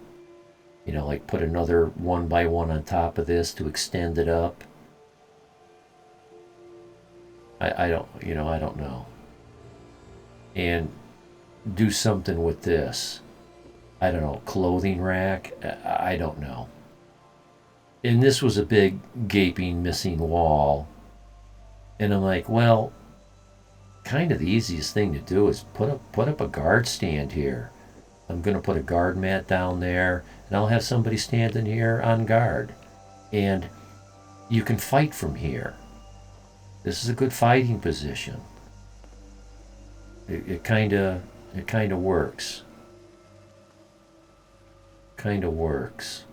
you know, like put another 1x1 on top of this to extend it up. I don't know. And do something with this. I don't know, clothing rack? I don't know. And this was a big, gaping, missing wall. And I'm like, well, kind of the easiest thing to do is put up a guard stand here. I'm going to put a guard mat down there, and I'll have somebody standing here on guard. And you can fight from here. This is a good fighting position. It kind of works. Kind of works.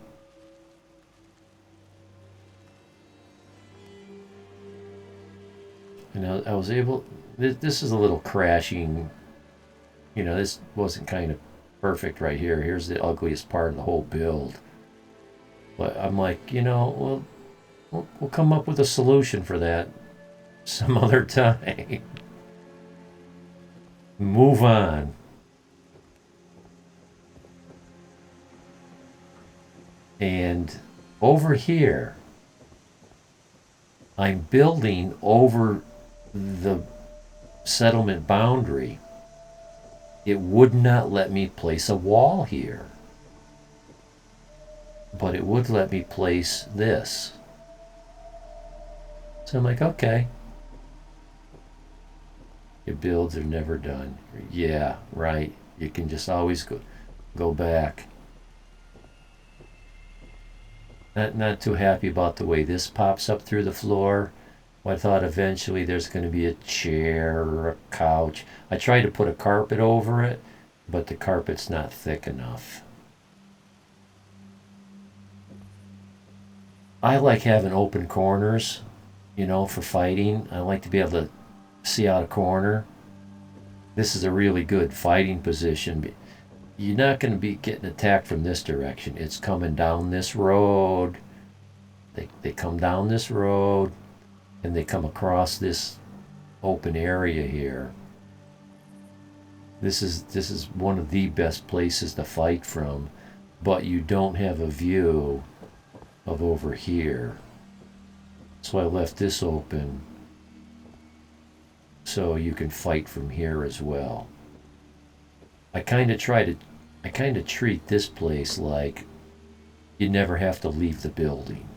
I was able. This is a little crashing. This wasn't kind of perfect right here. Here's the ugliest part of the whole build. But I'm like, we'll come up with a solution for that some other time. Move on. And over here, I'm building over the settlement boundary. It would not let me place a wall here, but it would let me place this. So I'm like, okay. Your builds are never done. Yeah, right. You can just always go back. Not too happy about the way this pops up through the floor. I thought eventually there's going to be a chair or a couch. I tried to put a carpet over it, but the carpet's not thick enough. I like having open corners, for fighting. I like to be able to see out a corner. This is a really good fighting position. You're not going to be getting attacked from this direction. It's coming down this road. They come down this road, and they come across this open area here. This is one of the best places to fight from, but you don't have a view of over here. So I left this open so you can fight from here as well. I kind of treat this place like you never have to leave the building.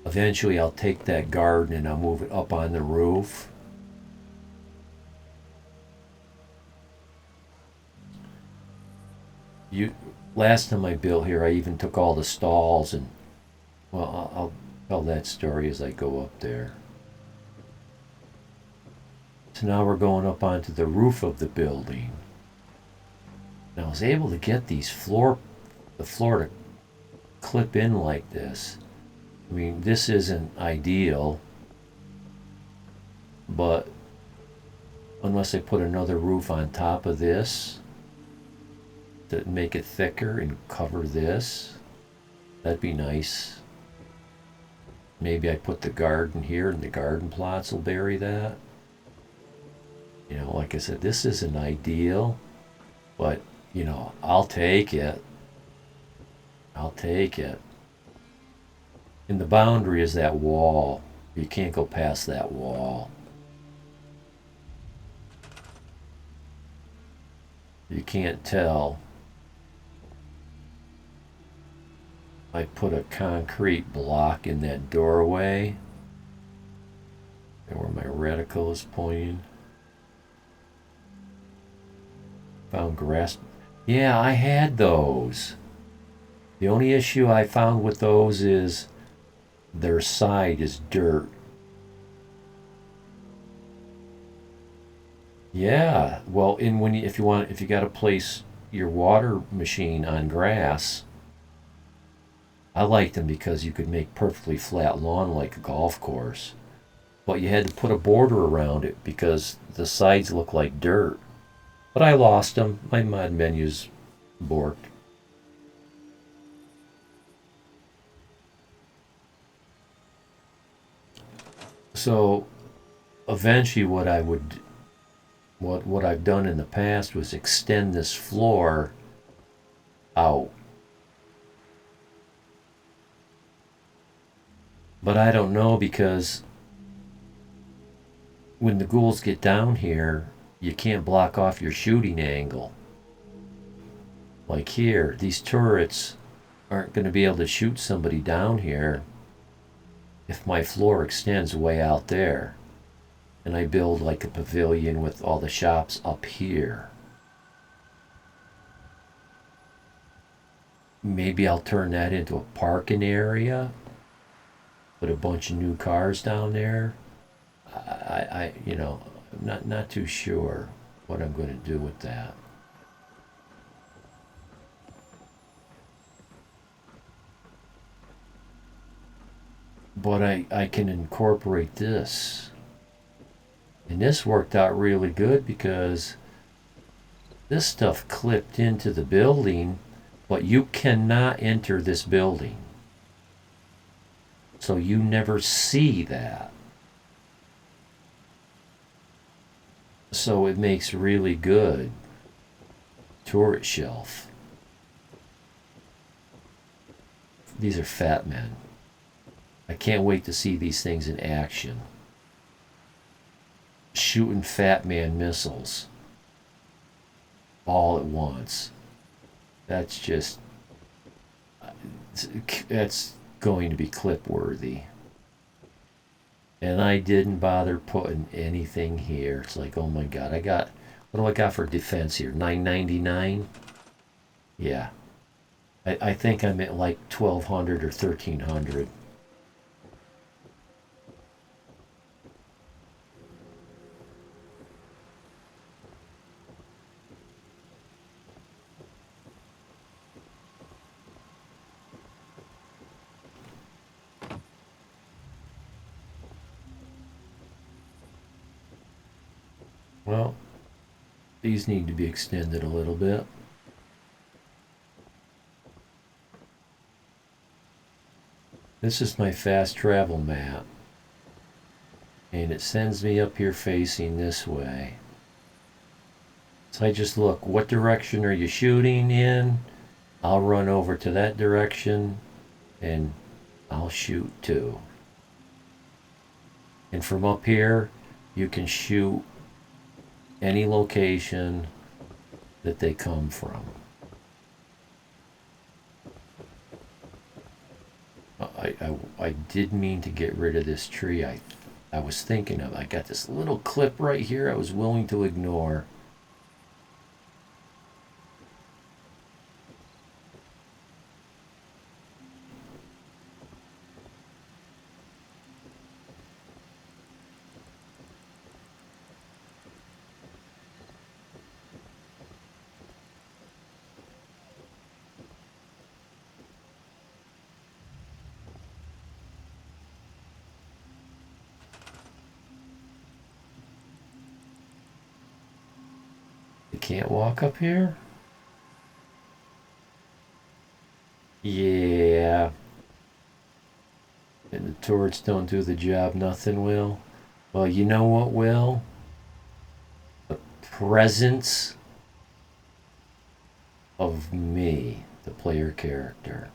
Eventually I'll take that garden and I'll move it up on the roof. Last time I built here, I even took all the stalls and, well, I'll tell that story as I go up there. So now we're going up onto the roof of the building. And I was able to get the floor to clip in like this. I mean, this isn't ideal, but unless I put another roof on top of this to make it thicker and cover this, that'd be nice. Maybe I put the garden here and the garden plots will bury that. Like I said, this isn't ideal, but, I'll take it. I'll take it. And the boundary is that wall. You can't go past that wall. You can't tell. I put a concrete block in that doorway. And where my reticle is pointing. Found grass. Yeah, I had those. The only issue I found with those is their side is dirt. Yeah, well, if you got to place your water machine on grass, I liked them because you could make perfectly flat lawn like a golf course, but you had to put a border around it because the sides look like dirt. But I lost them. My mod menu's borked. So eventually what I've done in the past was extend this floor out. But I don't know, because when the ghouls get down here, you can't block off your shooting angle. Like here, these turrets aren't going to be able to shoot somebody down here if my floor extends way out there. And I build like a pavilion with all the shops up here. Maybe I'll turn that into a parking area. Put a bunch of new cars down there. I'm not too sure what I'm going to do with that. But I can incorporate this. And this worked out really good because this stuff clipped into the building, but you cannot enter this building. So you never see that. So it makes really good turret shelf. These are fat men. I can't wait to see these things in action. Shooting fat man missiles all at once. That's just, that's going to be clip worthy. And I didn't bother putting anything here. It's like, oh my god, what do I got for defense here? $9.99? Yeah. I think I'm at like 1,200 or 1,300. Well, these need to be extended a little bit. This is my fast travel map. And it sends me up here facing this way. So I just look, what direction are you shooting in? I'll run over to that direction and I'll shoot too. And from up here, you can shoot any location that they come from. I did mean to get rid of this tree. I was thinking of. I got this little clip right here I was willing to ignore. Can't walk up here? Yeah. And the turrets don't do the job, nothing will. Well, you know what will? The presence of me, the player character.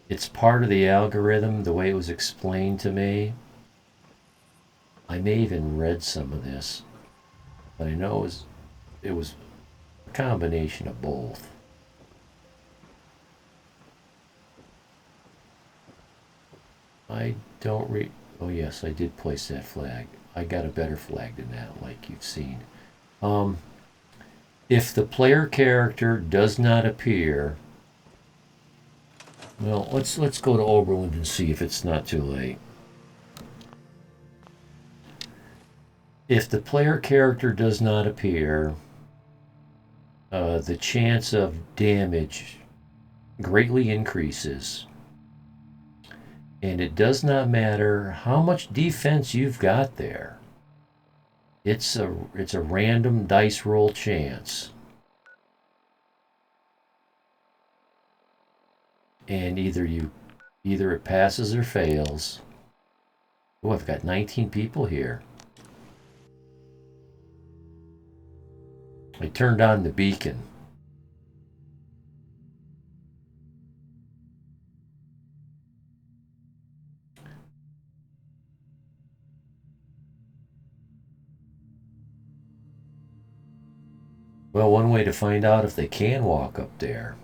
It's part of the algorithm, the way it was explained to me. I may even read some of this. But I know it was a combination of both. I don't oh yes, I did place that flag. I got a better flag than that, like you've seen. If the player character does not appear, well, let's go to Oberlin and see if it's not too late. If the player character does not appear, the chance of damage greatly increases. And it does not matter how much defense you've got there. It's a random dice roll chance. And either it passes or fails. Oh, I've got 19 people here. I turned on the beacon. Well, one way to find out if they can walk up there,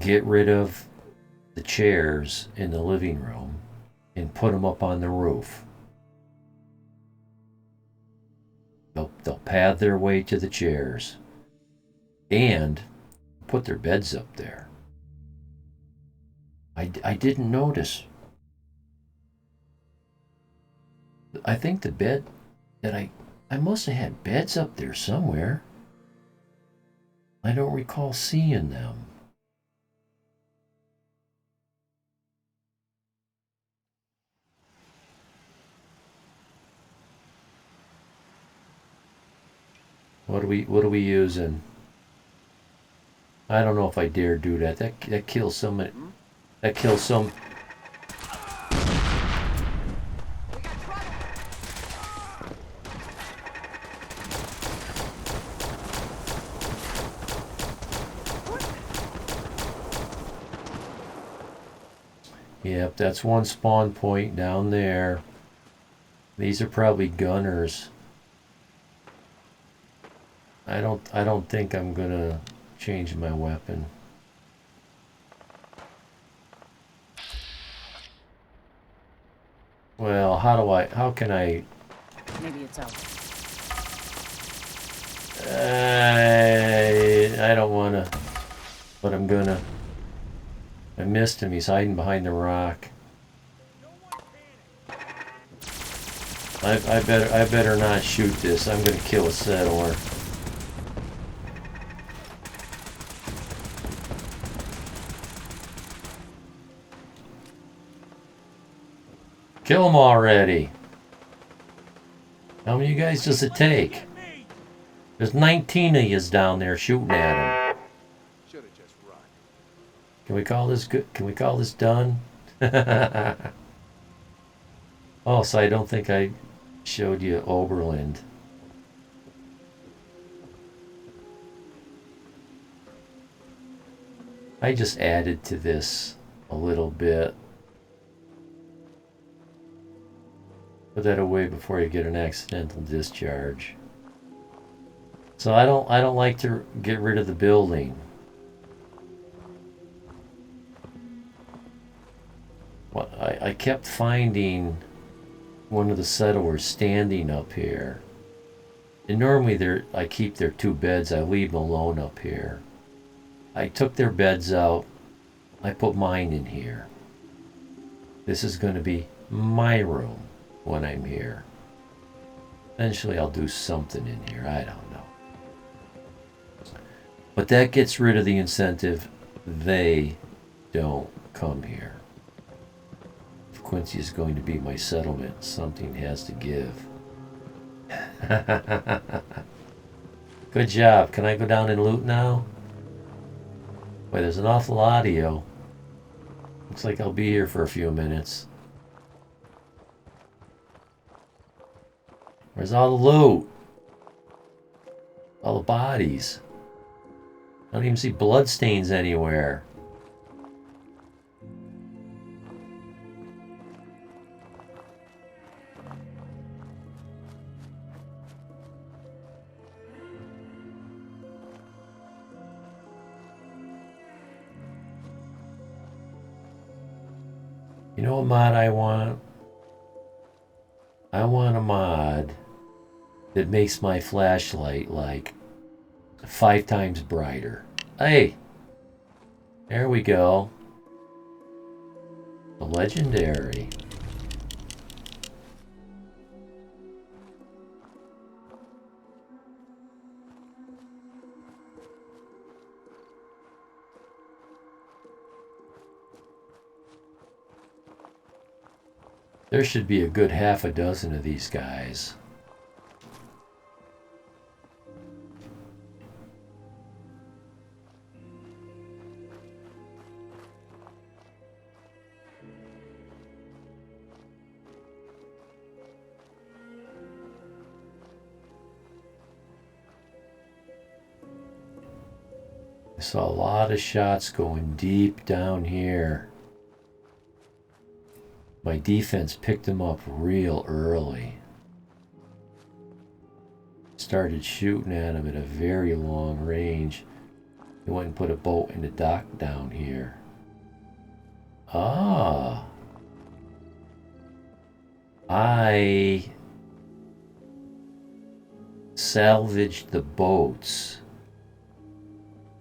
get rid of the chairs in the living room and put them up on the roof. They'll pad their way to the chairs and put their beds up there. I didn't notice I think the bed that I must have had beds up there somewhere. I don't recall seeing them. What are we using? I don't know if I dare do that. That kills somebody. That kills some. Yep, that's one spawn point down there. These are probably gunners. I don't think I'm gonna change my weapon. Well, how can I? Maybe it's out. I don't wanna, but I'm gonna. I missed him. He's hiding behind the rock. I better not shoot this. I'm gonna kill a settler. Kill him already. How many of you guys does it take? There's 19 of yous down there shooting at him. Should've just run. Can we call this good? Can we call this done? Oh, so I don't think I showed you Oberland. I just added to this a little bit. Put that away before you get an accidental discharge. So I don't like to get rid of the building. Well, I kept finding one of the settlers standing up here. And normally I keep their 2 beds, I leave them alone up here. I took their beds out, I put mine in here. This is going to be my room when I'm here. Eventually I'll do something in here, I don't know. But that gets rid of the incentive. They don't come here. If Quincy is going to be my settlement, something has to give. Good job. Can I go down and loot now? Boy, there's an awful audio. Looks like I'll be here for a few minutes. Where's all the loot? All the bodies. I don't even see bloodstains anywhere. You know what mod I want? I want a mod that makes my flashlight like 5 times brighter. Hey! There we go. A legendary. There should be a good half a dozen of these guys. I saw a lot of shots going deep down here. My defense picked them up real early. Started shooting at them at a very long range. They went and put a boat in the dock down here. Ah. I salvaged the boats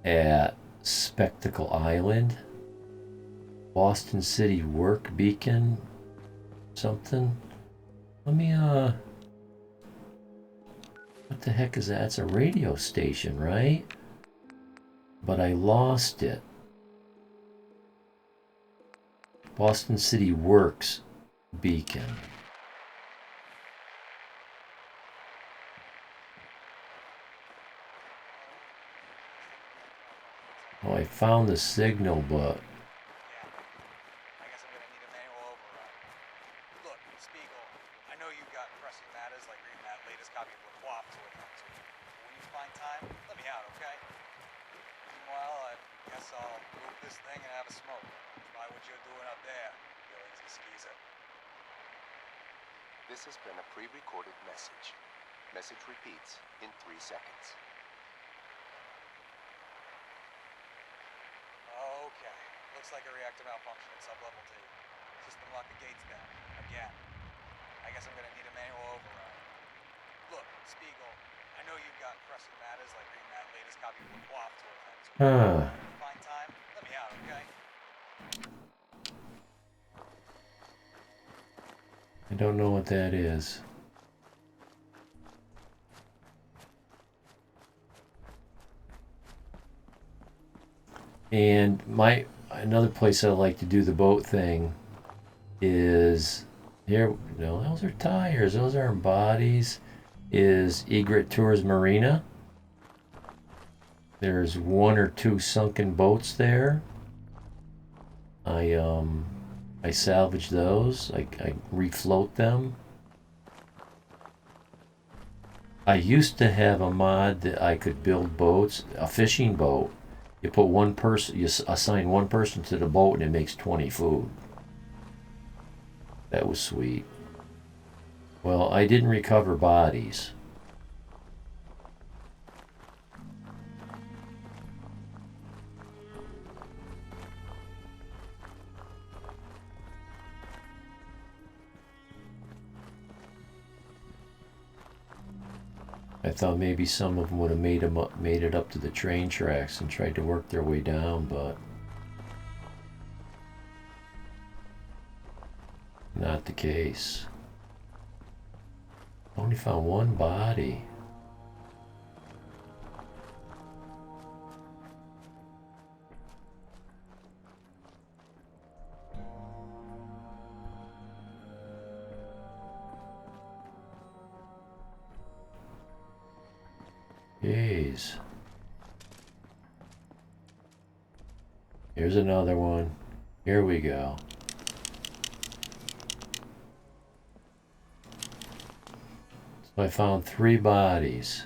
at Spectacle Island, Boston City Work Beacon, something. Let me, what the heck is that? It's a radio station, right? But I lost it. Boston City Works beacon. Oh, I found the signal, but I guess I'm gonna need a manual override. Look, Spiegel, I know you've got pressing matters like reading that latest copy of Le Quap to attend to. But when you find time, let me out, okay? Meanwhile, I guess I'll move this thing and have a smoke. Try what you're doing up there, you lazy skeezer. This has been a pre-recorded message. Message repeats in 3 seconds. Okay, looks like a reactor malfunction at sublevel T. System locked the gates down. Again. I guess I'm gonna need a manual override. Look, Spiegel, I know you've got pressing matters like reading that latest copy of Le Quap to attend to. huh. When you find time, let me out, okay? I don't know what that is. And another place I like to do the boat thing is here. No, those are tires. Those aren't bodies. Is Egret Tours Marina. There's 1 or 2 sunken boats there. I salvage those. I refloat them. I used to have a mod that I could build boats, a fishing boat. You put one person, you assign one person to the boat, and it makes 20 food. That was sweet. Well, I didn't recover bodies. I thought maybe some of them would have made it up to the train tracks and tried to work their way down, but not the case. Only found 1 body. Jeez. Here's another one. Here we go. So I found 3 bodies.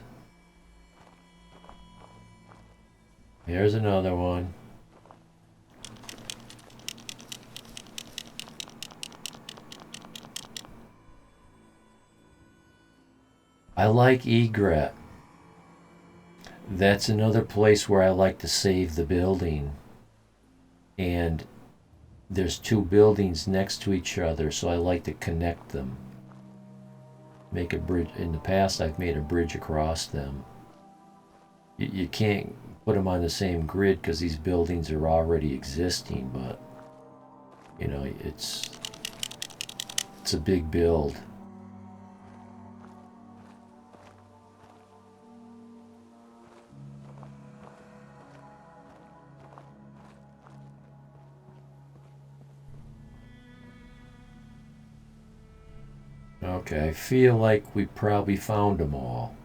Here's another one. I like Egret. That's another place where I like to save the building. And there's 2 buildings next to each other, so I like to connect them. Make a bridge. In the past, I've made a bridge across them. You can't put them on the same grid because these buildings are already existing, but you know, it's a big build. Okay, I feel like we probably found them all.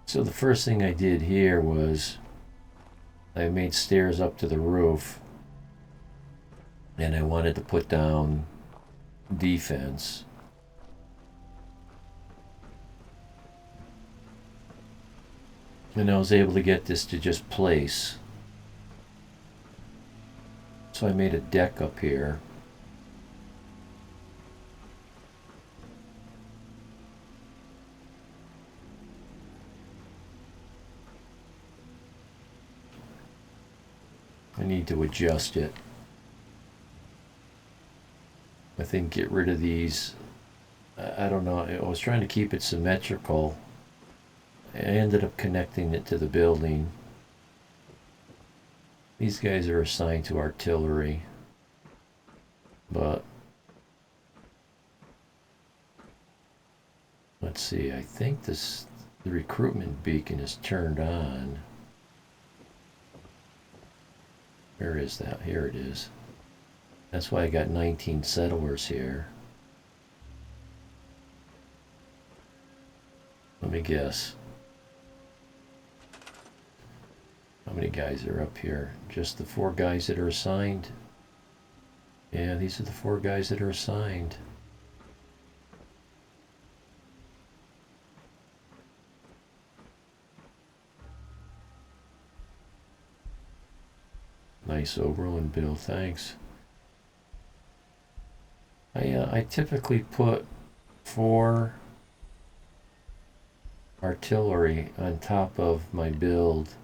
So the first thing I did here was I made stairs up to the roof, and I wanted to put down defense. And I was able to get this to just place. So I made a deck up here. I need to adjust it. I think get rid of these. I don't know. I was trying to keep it symmetrical. I ended up connecting it to the building. These guys are assigned to artillery, but let's see, I think the recruitment beacon is turned on. Where is that? Here it is. That's why I got 19 settlers here. Let me guess. How many guys are up here? Just the 4 guys that are assigned? Yeah, these are the 4 guys that are assigned. Nice overland, Bill, thanks. I typically put 4 artillery on top of my build.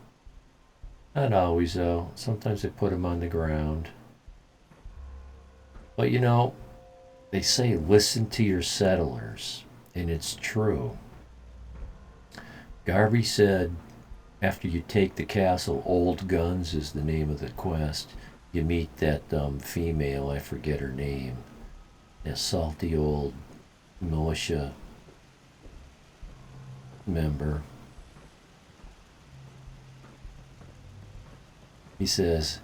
Not always, though. Sometimes I put them on the ground. But you know, they say listen to your settlers, and it's true. Garvey said after you take the castle, Old Guns is the name of the quest, you meet that female, I forget her name, that salty old militia member. He says,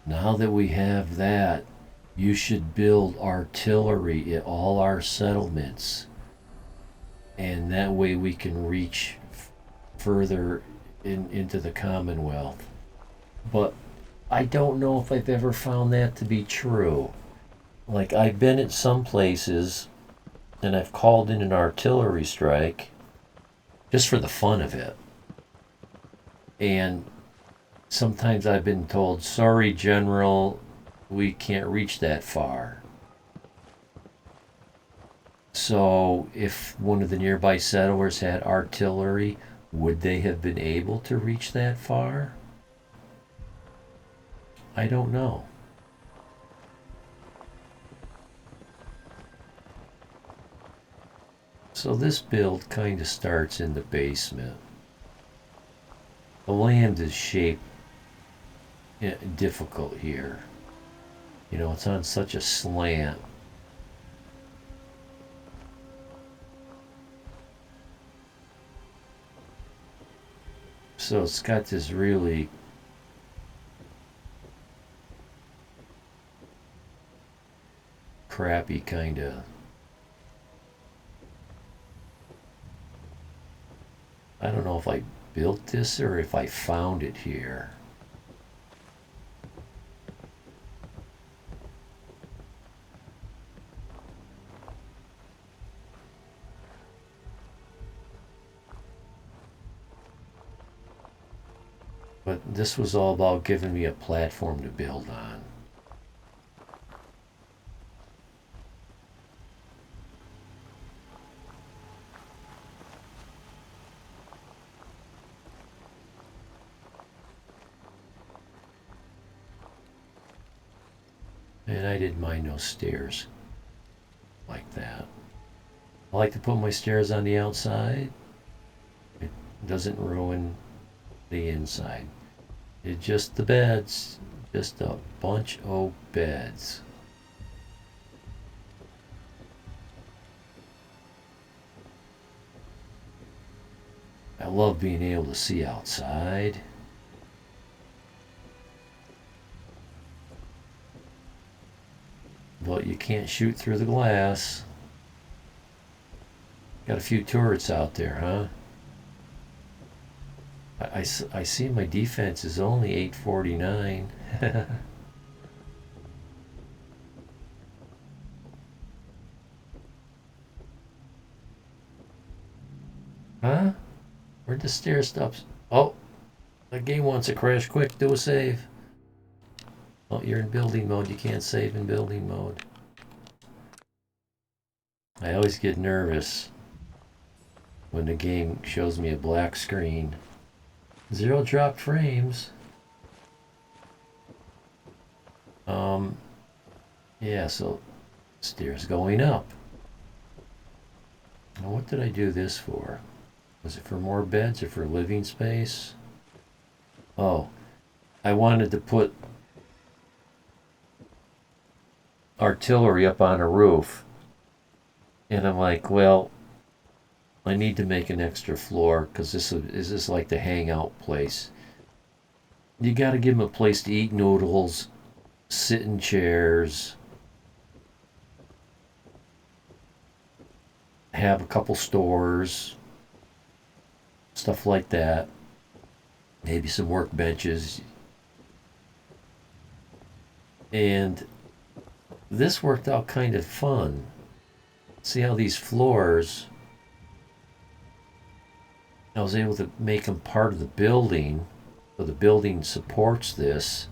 now that we have that, you should build artillery at all our settlements, and that way we can reach further into the Commonwealth. But I don't know if I've ever found that to be true. Like, I've been at some places and I've called in an artillery strike just for the fun of it. And sometimes I've been told, sorry, General, we can't reach that far. So if one of the nearby settlers had artillery, would they have been able to reach that far? I don't know. So this build kind of starts in the basement. The land is shaped difficult here. You know, it's on such a slant. So it's got this really crappy kind of, I don't know if I built this or if I found it here. But this was all about giving me a platform to build on. And I didn't mind no stairs like that. I like to put my stairs on the outside. It doesn't ruin the inside. It's just the beds. Just a bunch of beds. I love being able to see outside. But you can't shoot through the glass. Got a few turrets out there, huh? I see my defense is only 849. Huh? Where'd the stair stops? Oh, the game wants to crash quick. Do a save. Oh, you're in building mode. You can't save in building mode. I always get nervous when the game shows me a black screen. 0 dropped frames. Yeah, so stairs going up. Now, what did I do this for? Was it for more beds or for living space? Oh, I wanted to put artillery up on a roof. And I'm like, well, I need to make an extra floor because this is like the hangout place. You got to give them a place to eat noodles, sit in chairs, have a couple stores, stuff like that. Maybe some workbenches. And this worked out kind of fun. See how these floors, I was able to make them part of the building, so the building supports this,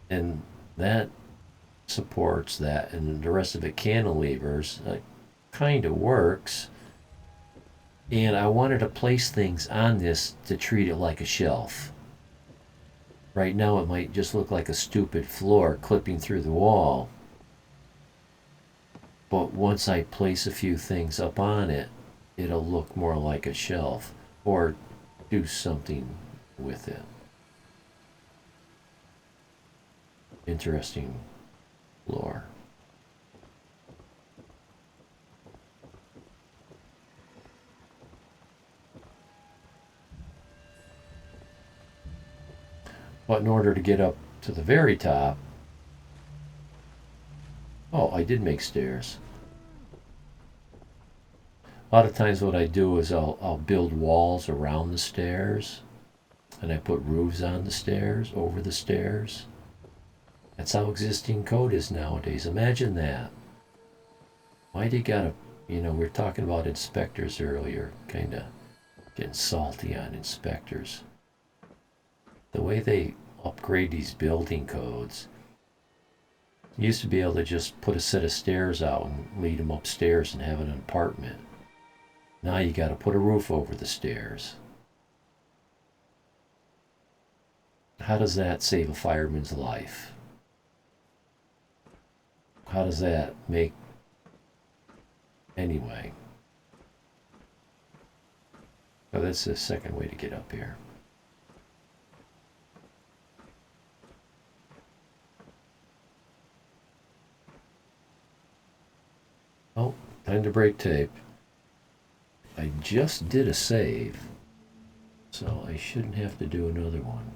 and that supports that, and the rest of it cantilevers. It kind of works. And I wanted to place things on this to treat it like a shelf. Right now it might just look like a stupid floor clipping through the wall. But once I place a few things up on it, it'll look more like a shelf, or do something with it. Interesting lore. But in order to get up to the very top, oh, I did make stairs. A lot of times what I do is I'll build walls around the stairs, and I put roofs on the stairs, over the stairs. That's how existing code is nowadays. Imagine that. Why do you gotta, we were talking about inspectors earlier, kind of getting salty on inspectors. The way they upgrade these building codes, you used to be able to just put a set of stairs out and lead them upstairs and have an apartment. Now you got to put a roof over the stairs. How does that save a fireman's life? How does that make... Anyway. Oh, that's the second way to get up here. Oh, time to break tape. I just did a save, so I shouldn't have to do another one.